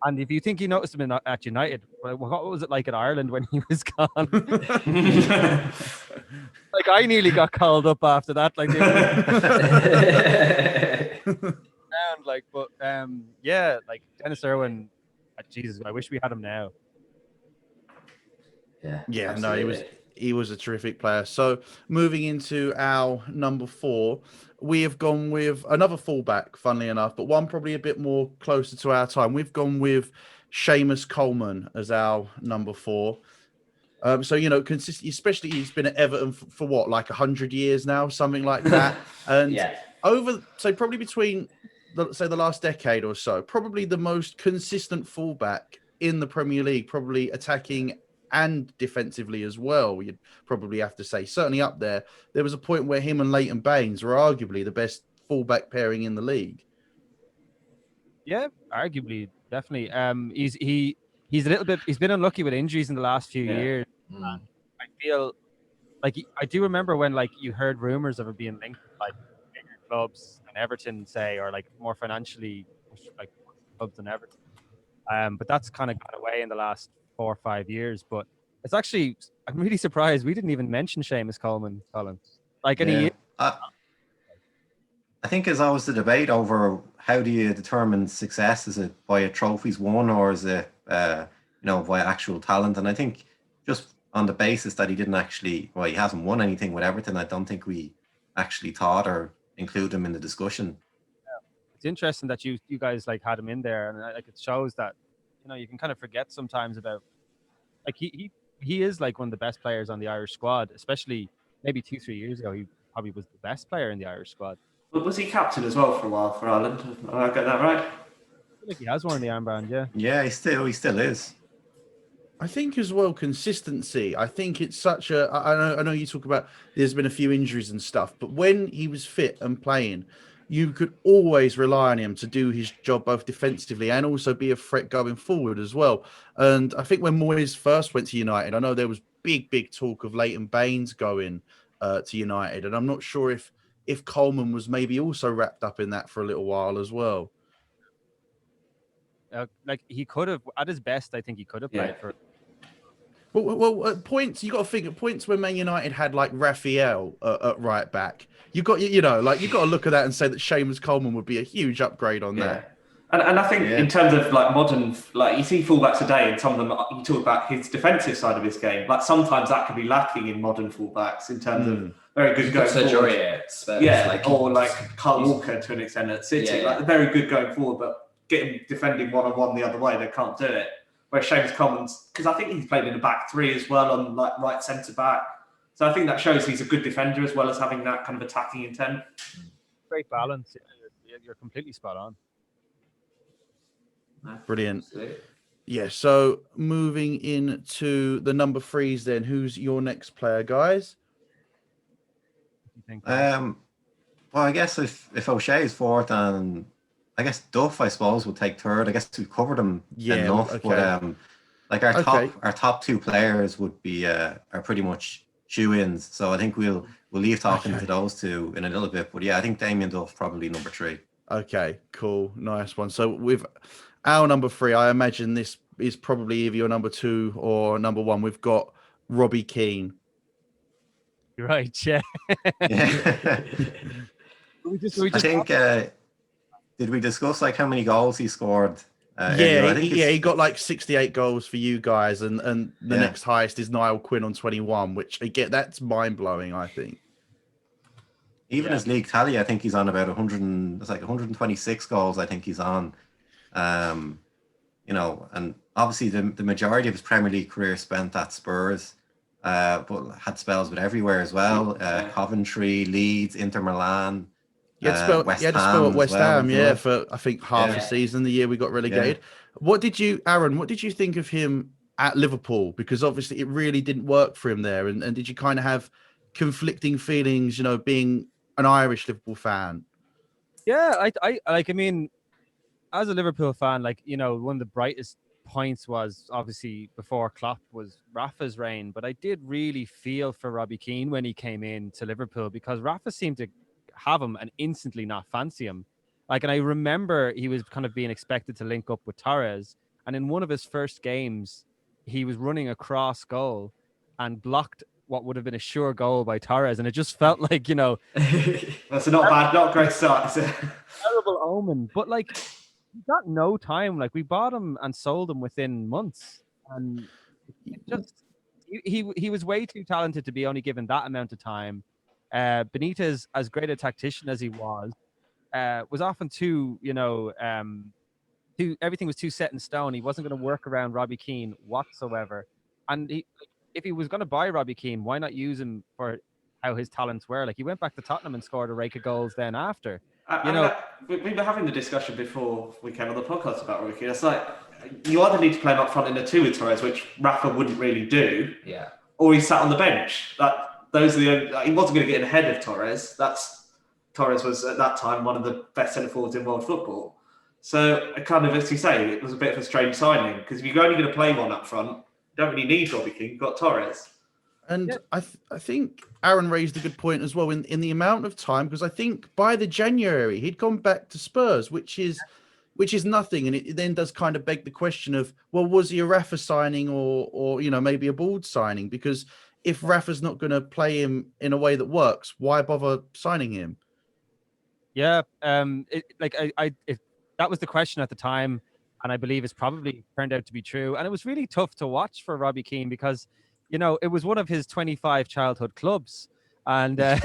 And if you think you noticed him at United, what was it like at Ireland when he was gone? I nearly got called up after that. Dennis Irwin, Jesus, I wish we had him now. Yeah, absolutely. No, he was a terrific player. So moving into our number 4, we have gone with another fullback, funnily enough, but one probably a bit more closer to our time. We've gone with Seamus Coleman as our number 4. Consistently, especially he's been at Everton for what, 100 years now, something like that. And probably between, the last decade or so, probably the most consistent fullback in the Premier League, probably attacking and defensively as well, you'd probably have to say. Certainly up there. There was a point where him and Leighton Baines were arguably the best fullback pairing in the league. Yeah, arguably, definitely. He's a little bit. He's been unlucky with injuries in the last few years. I feel I do remember when you heard rumors of it being linked with bigger clubs than Everton, say, or more financially clubs than Everton. But that's kind of gone away in the last 4 or 5 years. But it's actually, I'm really surprised we didn't even mention Seamus Coleman, Colin. I think there's always the debate over how do you determine success? Is it via trophies won, or is it via actual talent? And I think just on the basis that he didn't actually, he hasn't won anything with Everton, I don't think we actually thought or include him in the discussion. It's interesting that you guys had him in there, and it shows that you can kind of forget sometimes about he is one of the best players on the Irish squad, especially maybe 2-3 years ago. He probably was the best player in the Irish squad. But was he captain as well for a while for Ireland? Have I got that right? I feel like he has worn the armband, yeah. Yeah, he still is. I think as well, consistency. I think it's such a. I know you talk about there's been a few injuries and stuff, but when he was fit and playing, you could always rely on him to do his job both defensively and also be a threat going forward as well. And I think when Moyes first went to United, I know there was big talk of Leighton Baines going to United, and I'm not sure if Coleman was maybe also wrapped up in that for a little while as well. He could have, at his best, I think he could have played for. Well, at points, you got to think at points when Man United had Raphael at right back. You got you got to look at that and say that Seamus Coleman would be a huge upgrade on that. And I think in terms of modern, you see fullbacks today, and some of them you talk about his defensive side of his game. Sometimes that can be lacking in modern fullbacks in terms of very good going forward. Or Kyle Walker to an extent at City, very good going forward, but getting defending one-on-one the other way, they can't do it. Where Seamus Coleman's, because I think he's played in a back 3 as well on right centre back. So I think that shows he's a good defender as well as having that kind of attacking intent. Great balance. you're completely spot on. Brilliant. Absolutely. Yeah, so moving into the number 3s then, who's your next player, guys? You think? Well, I guess if O'Shea is fourth, and I guess Duff, I suppose, would take third. I guess we've covered them enough, okay. but like our top 2 players would be are pretty much shoe-ins. So I think we'll leave talking to those 2 in a little bit. But yeah, I think Damien Duff probably number 3. Okay, cool. Nice one. So with our number 3, I imagine this is probably either your number 2 or number 1. We've got Robbie Keane. You're right, yeah. Yeah. I think did we discuss like how many goals he scored? He got like 68 goals for you guys, and the next highest is Niall Quinn on 21, which again, that's mind blowing, I think. Even his league tally, I think he's on about 100. It's like 126 goals. I think he's on. You know, and obviously the majority of his Premier League career spent at Spurs, but had spells with everywhere as well. Coventry, Leeds, Inter Milan. He had to spell at West Ham, for I think half a season, the year we got relegated. Yeah. Aaron, what did you think of him at Liverpool? Because obviously it really didn't work for him there. And did you kind of have conflicting feelings, you know, being an Irish Liverpool fan? Yeah, I mean, as a Liverpool fan, like, you know, one of the brightest points was obviously before Klopp was Rafa's reign, but I did really feel for Robbie Keane when he came in to Liverpool, because Rafa seemed to have him and instantly not fancy him. Like, and I remember he was kind of being expected to link up with Torres, and in one of his first games, he was running across goal and blocked what would have been a sure goal by Torres, and it just felt like, you know, that's not a great start, is it? Terrible omen. But like, he got no time. Like, we bought him and sold him within months, and it just he was way too talented to be only given that amount of time. Benitez, as great a tactician as he was often too, you know, everything was too set in stone. He wasn't going to work around Robbie Keane whatsoever. And if he was going to buy Robbie Keane, why not use him for how his talents were? Like, he went back to Tottenham and scored a rake of goals then after. We were having the discussion before we came on the podcast about Robbie Keane. It's like, you either need to play him up front in a 2 with Torres, which Rafa wouldn't really do, or he sat on the bench. Those are the only, he wasn't going to get ahead of Torres. Torres was at that time one of the best centre forwards in world football. So, kind of, as you say, it was a bit of a strange signing, because if you're only going to play one up front, you don't really need Robbie Keane. You've got Torres. And I think Aaron raised a good point as well in the amount of time, because I think by the January he'd gone back to Spurs, which is nothing, and it then does kind of beg the question of, well, was he a Rafa signing or you know, maybe a board signing? Because if Rafa's not going to play him in a way that works, why bother signing him? Yeah, that was the question at the time, and I believe it's probably turned out to be true. And it was really tough to watch for Robbie Keane, because, you know, it was one of his 25 childhood clubs, and I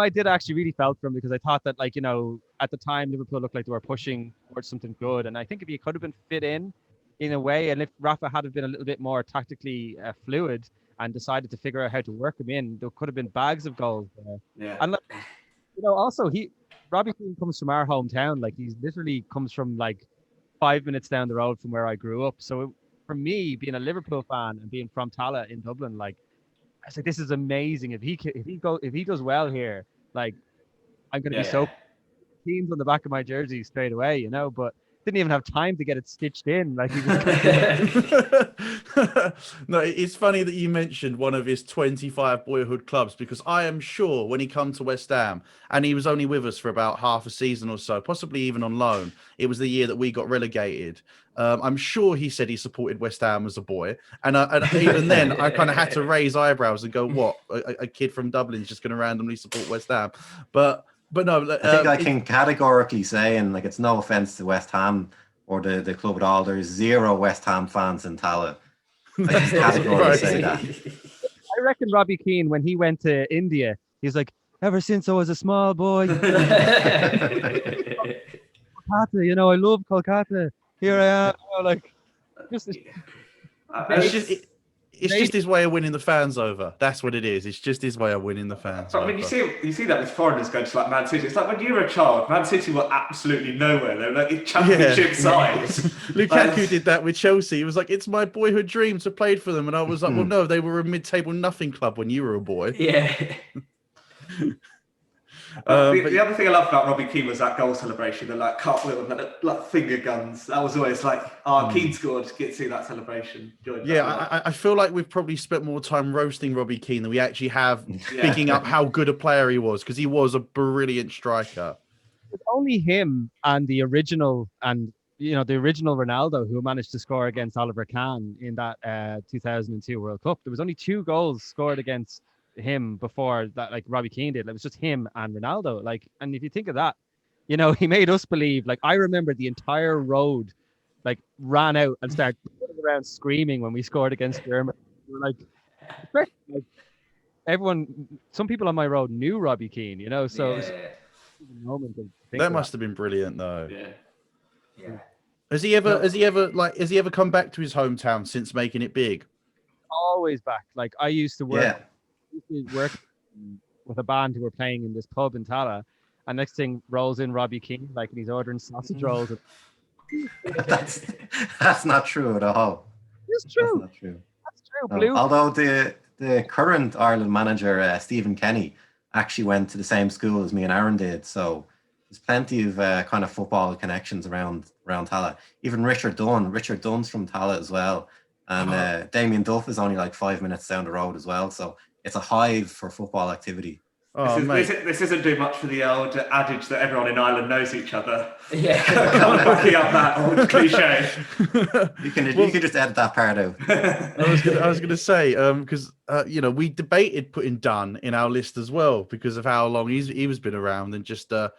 did actually really felt for him, because I thought that, like, you know, at the time Liverpool looked like they were pushing towards something good, and I think if he could have been fit in a way, and if Rafa had been a little bit more tactically fluid and decided to figure out how to work him in, there could have been bags of goals there. Yeah. And, like, you know, also Robbie Keane comes from our hometown. Like, he's literally comes from like 5 minutes down the road from where I grew up. So for me, being a Liverpool fan and being from Tala in Dublin, like, I was like, this is amazing. If he does well here, like, I'm going to be so teams on the back of my jersey straight away, you know. But didn't even have time to get it stitched in. Like, he was No, it's funny that you mentioned one of his 25 boyhood clubs, because I am sure when he come to West Ham, and he was only with us for about half a season or so, possibly even on loan. It was the year that we got relegated. I'm sure he said he supported West Ham as a boy, and even then I kind of had to raise eyebrows and go, "What? A kid from Dublin is just going to randomly support West Ham?" But no, I think I can categorically say, and like, it's no offense to West Ham or the club at all, there's 0 West Ham fans in Tala. I can categorically say that. I reckon Robbie Keane, when he went to India, he's like, ever since I was a small boy, Kolkata, you know, I love Kolkata. Here I am, you know, like, It's just his way of winning the fans over. That's what it is. It's just his way of winning the fans But I mean, you see that with foreigners going to like Man City. It's like when you were a child, Man City were absolutely nowhere. They were like championship sides. Lukaku did that with Chelsea. He was like, "It's my boyhood dream to play for them," and I was like, "Well, no, they were a mid-table nothing club when you were a boy." Yeah. The other thing I love about Robbie Keane was that goal celebration, the like cartwheel and the like finger guns. That was always like, Keane scored. Get to see that celebration. I feel like we've probably spent more time roasting Robbie Keane than we actually have picking up how good a player he was, because he was a brilliant striker. It's only him and the original Ronaldo who managed to score against Oliver Kahn in that 2002 World Cup. There was only 2 goals scored against him before that, like Robbie Keane did. It was just him and Ronaldo. Like, and if you think of that, he made us believe. Like, I remember the entire road, like, ran out and started running around screaming when we scored against Germany. We were like everyone. Some people on my road knew Robbie Keane, So it was a moment to think That must have been brilliant, though. Yeah. Has he ever come back to his hometown since making it big? Always back. Like, I used to work with a band who were playing in this pub in Tala, and next thing rolls in Robbie Keane, like, and he's ordering sausage rolls. That's not true at all. It's true. That's not true. That's true. No. Blue. Although the current Ireland manager, Stephen Kenny, actually went to the same school as me and Aaron did, so there's plenty of kind of football connections around Tala. Even Richard Dunn's from Tala as well, and Damien Duff is only like 5 minutes down the road as well, so it's a hive for football activity. This isn't doing much for the old adage that everyone in Ireland knows each other. Yeah. Kind of backing up that old cliche. You can just edit that part out. I was gonna say, because we debated putting Dunn in our list as well because of how long he was been around, and just a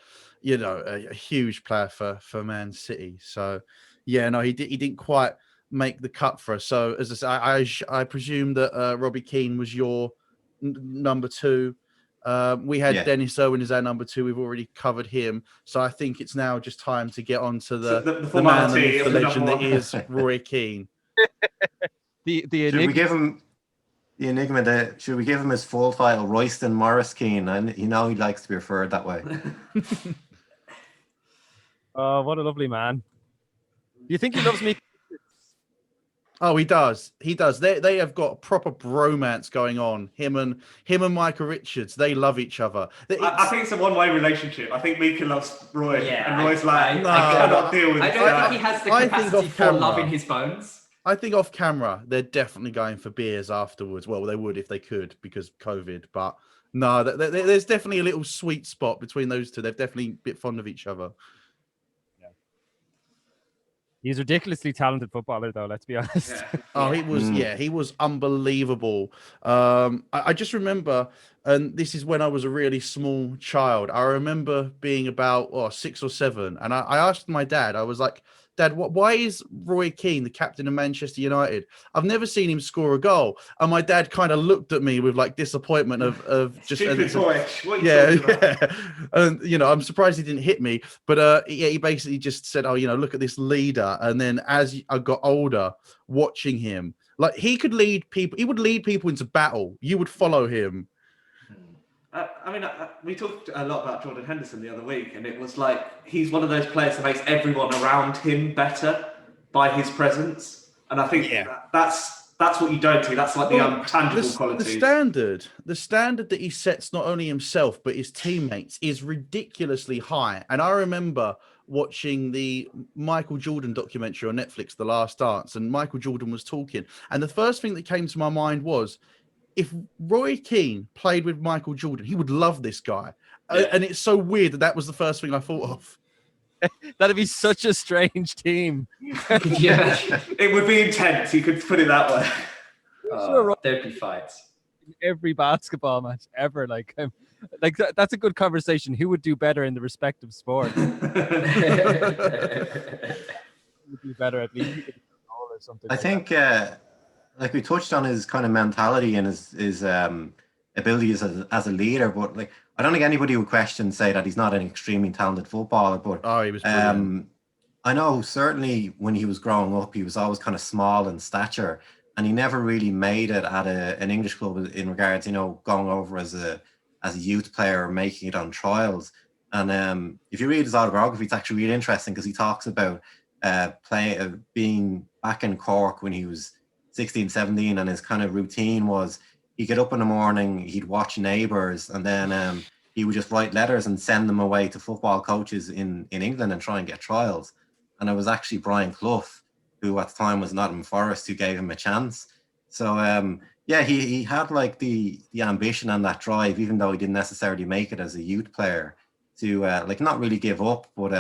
huge player for Man City. So he didn't quite make the cut for us. So as I say, I presume that Robbie Keane was your number 2. We had Dennis Irwin as our number 2. We've already covered him, so I think it's now just time to get on to the man, the myth, the legend that is Roy Keane. Should we give him the enigma? Should we give him his full title, Royston Morris Keane? And he likes to be referred that way. Oh, what a lovely man! Do you think he loves me? Oh, he does. He does. They have got a proper bromance going on. Him and Michael Richards. They love each other. I think it's a one-way relationship. I think Mika loves Roy, and Roy's like, I cannot deal with I this don't guy. think he has the capacity for loving his bones. I think off camera, they're definitely going for beers afterwards. Well, they would if they could because COVID. But no, there's definitely a little sweet spot between those two. They're definitely a bit fond of each other. He's a ridiculously talented footballer, though. Let's be honest. Oh, he was unbelievable. I just remember, and this is when I was a really small child. I remember being about 6 or 7, and I asked my dad. I was like, "Dad, why is Roy Keane the captain of Manchester United? I've never seen him score a goal." And my dad kind of looked at me with like disappointment of just stupid boy. And I'm surprised he didn't hit me, but he basically just said, "Oh, look at this leader." And then as I got older, watching him, like he would lead people into battle. You would follow him. We talked a lot about Jordan Henderson the other week, and it was like he's one of those players that makes everyone around him better by his presence. And I think that's what you don't see. That's like the untangible qualities. The standard that he sets not only himself but his teammates is ridiculously high. And I remember watching the Michael Jordan documentary on Netflix, The Last Dance, and Michael Jordan was talking. And the first thing that came to my mind was, if Roy Keane played with Michael Jordan, he would love this guy. And it's so weird that was the first thing I thought of. That'd be such a strange team. It would be intense. You could put it that way. There'd be fights. Every basketball match ever. That's a good conversation. Who would do better in the respective sport? Who would do better at least or something? I think like we touched on his kind of mentality and his abilities as a leader, but like I don't think anybody would say that he's not an extremely talented footballer. But he was brilliant. I know certainly when he was growing up, he was always kind of small in stature, and he never really made it at an English club in regards, going over as a youth player, making it on trials. And if you read his autobiography, it's actually really interesting because he talks about being back in Cork when he was 16, 17, and his kind of routine was he'd get up in the morning, he'd watch Neighbours, and then he would just write letters and send them away to football coaches in England and try and get trials. And it was actually Brian Clough, who at the time was Nottingham Forest, who gave him a chance. So he had like the ambition and that drive, even though he didn't necessarily make it as a youth player, to like not really give up. But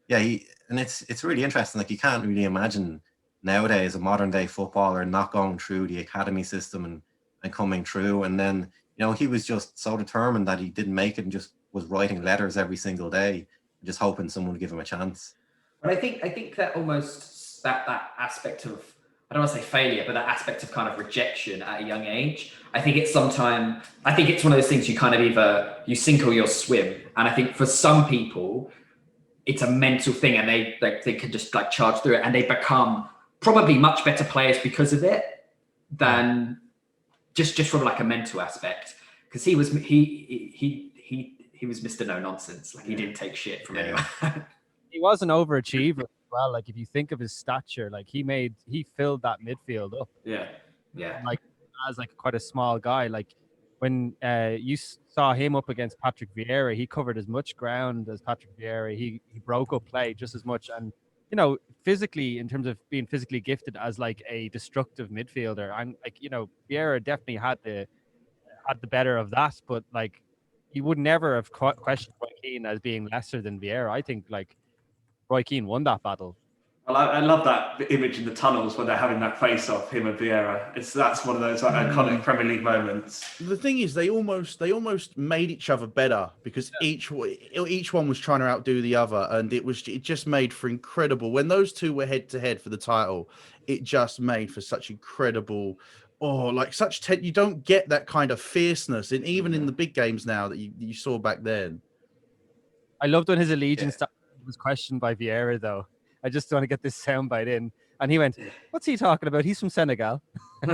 it's really interesting. Like, you can't really imagine nowadays a modern day footballer not going through the academy system and coming through. And then, he was just so determined that he didn't make it and just was writing letters every single day, just hoping someone would give him a chance. But I think that almost that aspect of, I don't want to say failure, but that aspect of kind of rejection at a young age, I think it's one of those things you kind of either you sink or you'll swim. And I think for some people, it's a mental thing, and they can just like charge through it, and they become probably much better players because of it than just from like a mental aspect. Because he was Mr. No Nonsense. Like, he didn't take shit from anyone. He was an overachiever as well. Like, if you think of his stature, like he filled that midfield up. Yeah. Like, as like quite a small guy. Like, when you saw him up against Patrick Vieira, he covered as much ground as Patrick Vieira. He broke up play just as much. And, physically, in terms of being physically gifted as like a destructive midfielder, and like, Vieira definitely had the better of that, but like, you would never have questioned Roy Keane as being lesser than Vieira. I think like Roy Keane won that battle. Well, I love that image in the tunnels when they're having that face-off, him and Vieira. That's one of those like iconic Premier League moments. The thing is, they almost made each other better because each one was trying to outdo the other, and it just made for incredible. When those two were head to head for the title, it just made for such incredible. You don't get that kind of fierceness even in the big games now that you saw back then. I loved when his allegiance was questioned by Vieira, though. I just want to get this soundbite in. And he went, "What's he talking about? He's from Senegal." I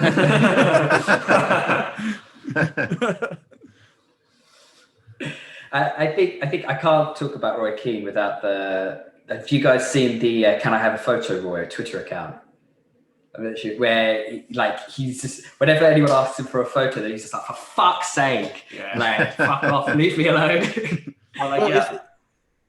think I can't talk about Roy Keane without have you guys seen the Can I Have a Photo Roy Twitter account? Where like he's just, whenever anyone asks him for a photo, then he's just like, for fuck's sake, like, fuck off, leave me alone.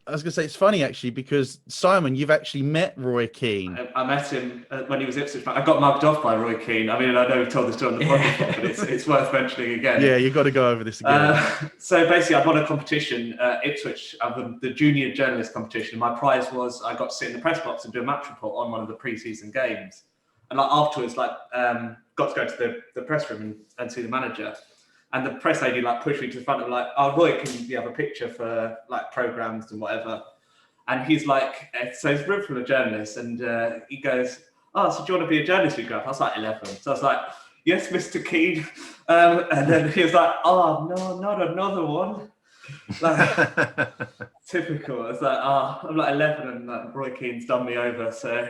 I was going to say, it's funny actually, because Simon, you've actually met Roy Keane. I met him when he was Ipswich. I got mugged off by Roy Keane. I mean, I know we've told this story on the podcast, but it's worth mentioning again. Yeah, you've got to go over this again. So basically, I won a competition, Ipswich, the junior journalist competition. My prize was I got to sit in the press box and do a match report on one of the pre-season games. And like afterwards, got to go to the press room and see the manager. And the press lady pushed me to the front and like, "Oh, Roy, can you have a picture for like programs and whatever?" And he's like, so he's a room full of journalists, and he goes, "Oh, so do you want to be a journalist with Graf?" I was like 11, so I was like, "Yes, Mr. Keane." And then he was like, "Oh no, not another one." Like, typical. I was like, I'm like 11, and like, Roy Keane's done me over. So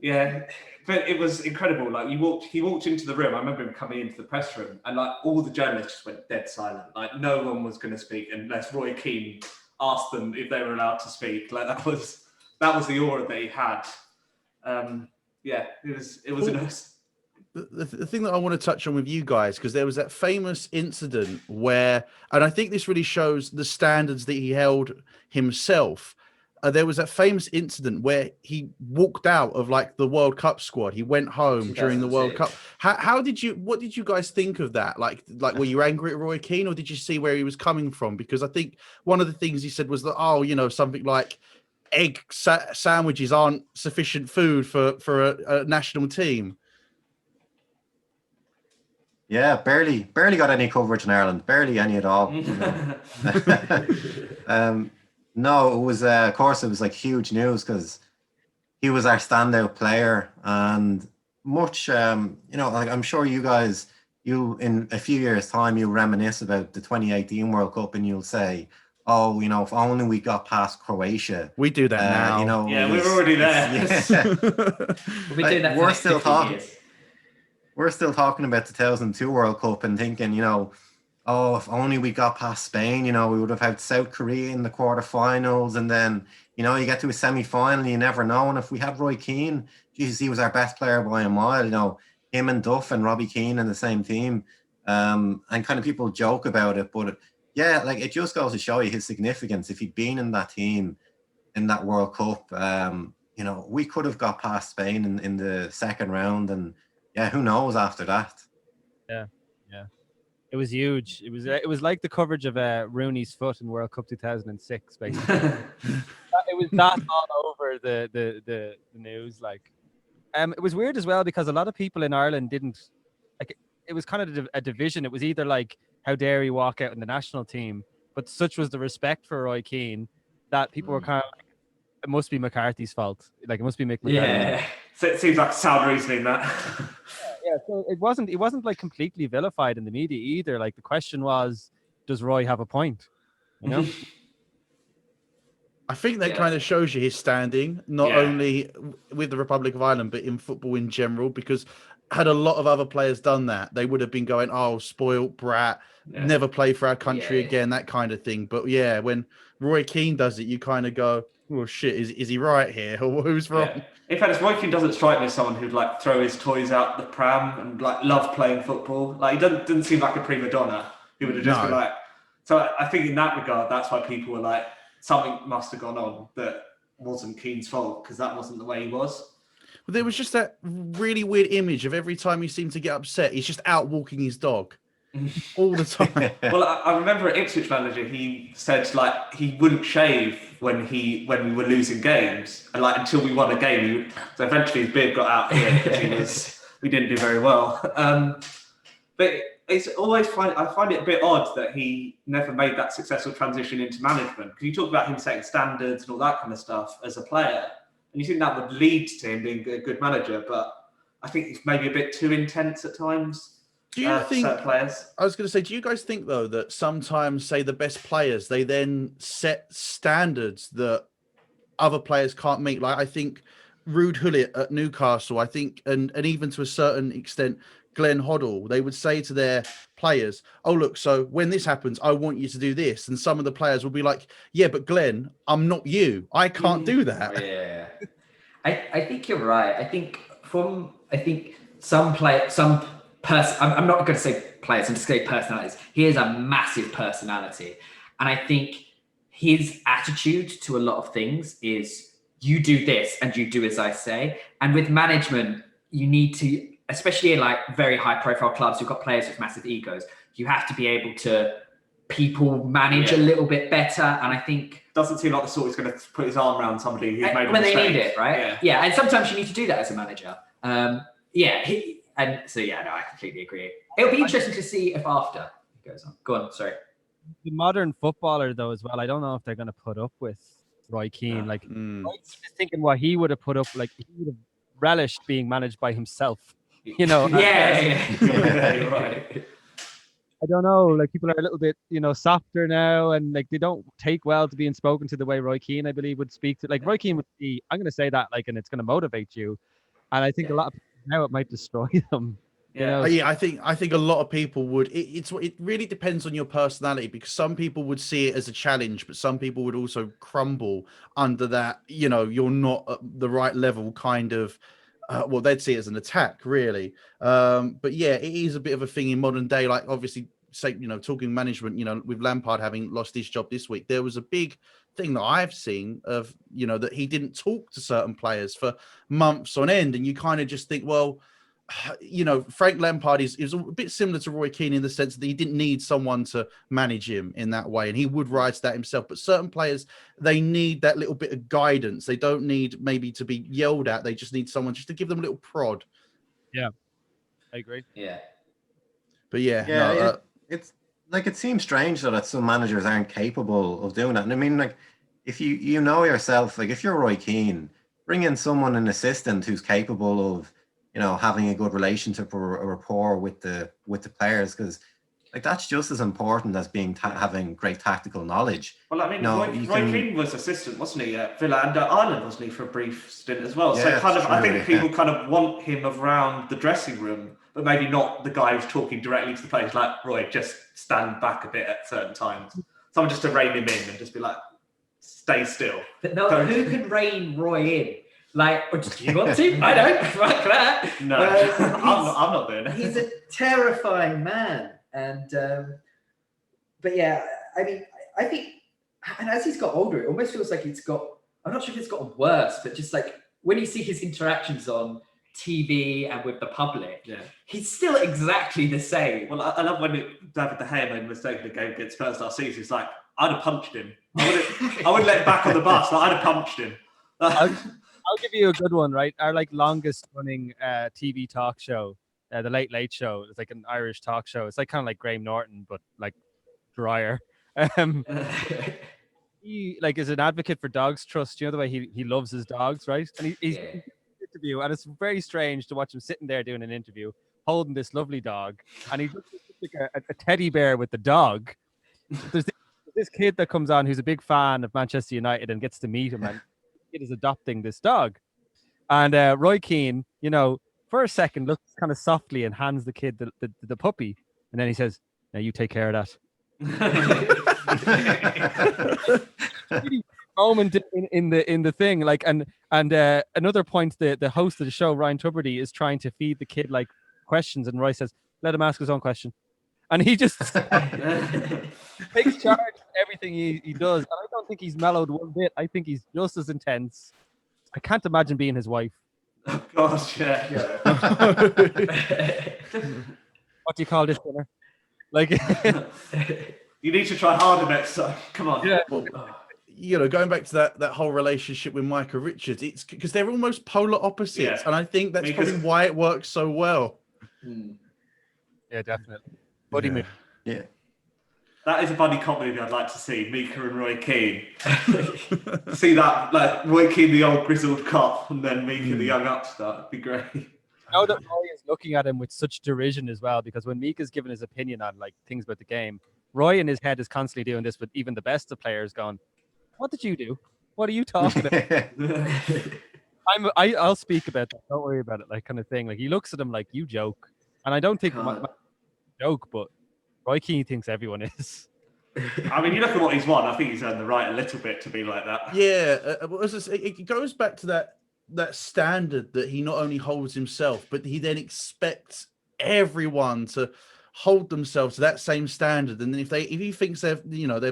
yeah. But it was incredible. Like he walked into the room. I remember him coming into the press room, and like all the journalists just went dead silent. Like no one was going to speak unless Roy Keane asked them if they were allowed to speak. Like that was the aura that he had. It was nice. The thing that I want to touch on with you guys, because there was that famous incident where, and I think this really shows the standards that he held himself. There was that famous incident where he walked out of like the World Cup squad. He went home during the World Cup. What did you guys think of that? Like were you angry at Roy Keane, or did you see where he was coming from? Because I think one of the things he said was that, something like egg sandwiches aren't sufficient food for a national team. Yeah, barely got any coverage in Ireland. Barely any at all. No, it was, of course, it was like huge news because he was our standout player, and much, like I'm sure you guys, in a few years' time, you'll reminisce about the 2018 World Cup, and you'll say, "Oh, if only we got past Croatia." We do that now. Yeah, we're already there. We'll be doing that. We're still talking. Years. we're still talking about the 2002 World Cup and thinking, you know, oh, if only we got past Spain, you know, we would have had South Korea in the quarterfinals, and then, you know, you get to a semi-final, you never know. And if we had Roy Keane, Jesus, he was our best player by a mile, you know, him and Duff and Robbie Keane in the same team. And kind of people joke about it, but yeah, like it just goes to show you his significance. If he'd been in that team in that World Cup, you know, we could have got past Spain in the second round, and yeah, who knows after that? Yeah. It was huge. It was like the coverage of Rooney's foot in World Cup 2006, basically. It was that all over the news. Like, it was weird as well because a lot of people in Ireland didn't like. It was kind of a division. It was either like, how dare he walk out in the national team, but such was the respect for Roy Keane that people were kind of like, it must be McCarthy's fault. Like, it must be Mick McCarthy. Yeah, so it seems like sound reasoning that. Yeah, so it wasn't like completely vilified in the media either. Like, the question was, does Roy have a point? You know? I think that kind of shows you his standing, not only with the Republic of Ireland, but in football in general, because had a lot of other players done that, they would have been going, oh, spoiled brat, never play for our country again, that kind of thing. But yeah, when Roy Keane does it, you kind of go, well, shit, is he right here? Or who's wrong? Yeah. In fact, Roy Keane doesn't strike me as someone who'd like throw his toys out the pram and like love playing football. Like, he doesn't seem like a prima donna. He would have just been like. So I think in that regard, that's why people were like, something must have gone on that wasn't Keane's fault, because that wasn't the way he was. But there was just that really weird image of every time he seemed to get upset, he's just out walking his dog all the time. Well, I remember at Ipswich manager, he said like he wouldn't shave when we were losing games, and like until we won a game. So eventually his beard got out here because we didn't do very well. But it's always I find it a bit odd that he never made that successful transition into management, because you talk about him setting standards and all that kind of stuff as a player, and you think that would lead to him being a good manager. But I think he's maybe a bit too intense at times. Do you think, certain players? I was going to say, do you guys think though that sometimes, say, the best players, they then set standards that other players can't meet? Like, I think Ruud Gullit at Newcastle, I think, and even to a certain extent, Glenn Hoddle, they would say to their players, oh, look, so when this happens, I want you to do this. And some of the players will be like, yeah, but Glenn, I'm not you. I can't do that. Yeah. I think you're right. I think some person, I'm not going to say players, I'm just going to say personalities. He is a massive personality. And I think his attitude to a lot of things is, you do this and you do as I say. And with management, you need to, especially in like very high profile clubs who've got players with massive egos, you have to be able to people manage a little bit better. And I think doesn't seem like the sort who's going to put his arm around somebody who's made a when mistake. They need it, right? Yeah. And sometimes you need to do that as a manager. I completely agree. It'll be interesting to see if after it goes on. Go on, sorry. The modern footballer, though, as well, I don't know if they're going to put up with Roy Keane. Like, I'm just thinking what he would have put up, like, he would have relished being managed by himself, you know? Yeah, right. I don't know, like, people are a little bit, softer now, and like they don't take well to being spoken to the way Roy Keane, I believe, would speak to. Like, Roy Keane would be, I'm going to say that, like, and it's going to motivate you. And I think a lot of people now, it might destroy them. Yeah, I think a lot of people would. It really depends on your personality, because some people would see it as a challenge, but some people would also crumble under that. You're not at the right level, kind of. Well, they'd see it as an attack, really. But yeah, it is a bit of a thing in modern day. Like, obviously, say, talking management, with Lampard having lost his job this week, there was a big thing that I've seen of, that he didn't talk to certain players for months on end. And you kind of just think, well, Frank Lampard is a bit similar to Roy Keane in the sense that he didn't need someone to manage him in that way, and he would rise to that himself. But certain players, they need that little bit of guidance. They don't need maybe to be yelled at. They just need someone just to give them a little prod. Yeah, I agree. Yeah. But yeah, it's like, it seems strange that some managers aren't capable of doing that. And I mean, like, if you know yourself, like, if you're Roy Keane, bring in an assistant who's capable of having a good relationship or a rapport with the players, because like that's just as important as having great tactical knowledge. Well, I mean, No, Roy Keane was assistant, wasn't he, at Villa and Ireland, wasn't he, for a brief stint as well? Yeah, So kind of, true, I think people kind of want him around the dressing room, but maybe not the guy who's talking directly to the players. Like, Roy, just stand back a bit at certain times. Someone just to rein him in and just be like, stay still. But no, who can rein Roy in? Like, do you want to? I don't. Fuck that. No, I'm not doing it. He's a terrifying man. And, but yeah, I mean, I think, and as he's got older, it almost feels like I'm not sure if it's gotten worse, but just like when you see his interactions on TV and with the public, he's still exactly the same. Well, I love when David De Gea made a mistake in the game against Spurs last season. It's like, I'd have punched him. I wouldn't let him back on the bus. Like, I'd have punched him. I'll give you a good one, right? Our like longest running TV talk show, the Late Late Show. It's like an Irish talk show. It's like kind of like Graham Norton, but like drier. He like is an advocate for dogs trust. You know the way he loves his dogs, right? And he's in an interview, and it's very strange to watch him sitting there doing an interview, holding this lovely dog, and he's like a teddy bear with the dog. There's this kid that comes on who's a big fan of Manchester United and gets to meet him, and the kid is adopting this dog. And Roy Keane, you know, for a second looks kind of softly and hands the kid the puppy, and then he says, "Now you take care of that." Moment in the thing, like, and another point, the host of the show, Ryan Tuberty, is trying to feed the kid like questions, and Roy says, "Let him ask his own question," and he just takes charge of everything he does. And I don't think he's mellowed one bit. I think he's just as intense. I can't imagine being his wife. Oh gosh, yeah. What do you call this dinner? Like, you need to try harder next time. Come on. Yeah. Well, you know, going back to that whole relationship with Micah Richards, it's because they're almost polar opposites, and I think that's probably why it works so well. Yeah, definitely. Buddy movie. Yeah. That is a buddy comedy I'd like to see. Mika and Roy Keane. See that, like Roy Keane, the old grizzled cop, and then Mika, the young upstart. It'd be great. I know that Roy is looking at him with such derision as well, because when Mika's given his opinion on like things about the game, Roy in his head is constantly doing this with even the best of players, going, "What did you do? What are you talking about?" I'll speak about that. Don't worry about it, like kind of thing. Like he looks at him like, "You joke," and I don't think my joke, but Roy Keane thinks everyone is. I mean, you look at what he's won. I think he's earned the right a little bit to be like that. Yeah, it goes back to that standard that he not only holds himself, but he then expects everyone to hold themselves to that same standard. And then if he thinks they've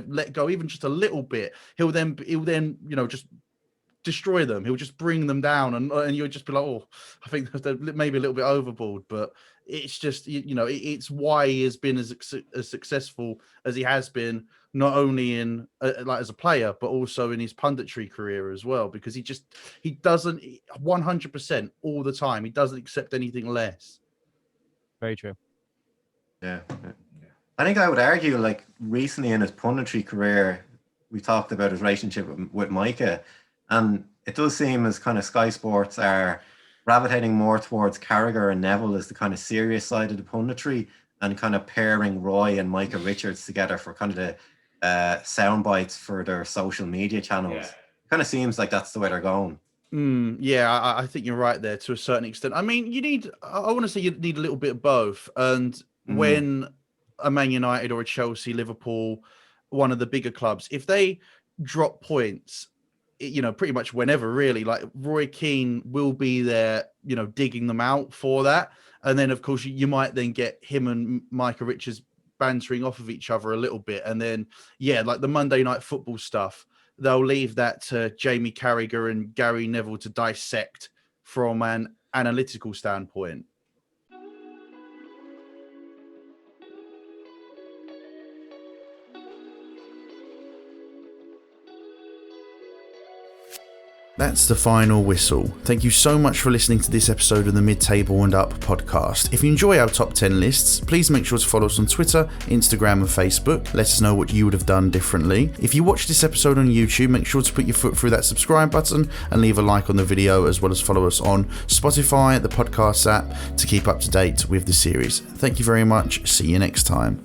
let go even just a little bit, he'll then just destroy them. He'll just bring them down, and you'll just be like, "Oh, I think they're maybe a little bit overboard." But it's just, it's why he has been as successful as he has been, not only in like as a player, but also in his punditry career as well, because he doesn't 100% all the time. He doesn't accept anything less. Very true. Yeah. I think I would argue, like, recently in his punditry career, we talked about his relationship with Micah, and it does seem as kind of Sky Sports are gravitating more towards Carragher and Neville as the kind of serious side of the punditry, and kind of pairing Roy and Micah Richards together for kind of the sound bites for their social media channels. Yeah. It kind of seems like that's the way they're going. Yeah, I think you're right there to a certain extent. I mean, I want to say you need a little bit of both. And when a Man United or a Chelsea, Liverpool, one of the bigger clubs, if they drop points, pretty much whenever, really, like Roy Keane will be there, digging them out for that. And then, of course, you might then get him and Micah Richards bantering off of each other a little bit. And then, like the Monday Night Football stuff, they'll leave that to Jamie Carragher and Gary Neville to dissect from an analytical standpoint. That's the final whistle. Thank you so much for listening to this episode of the Mid-Table and Up podcast. If you enjoy our top 10 lists, please make sure to follow us on Twitter, Instagram and Facebook. Let us know what you would have done differently. If you watch this episode on YouTube, make sure to put your foot through that subscribe button and leave a like on the video, as well as follow us on Spotify, the podcast app, to keep up to date with the series. Thank you very much. See you next time.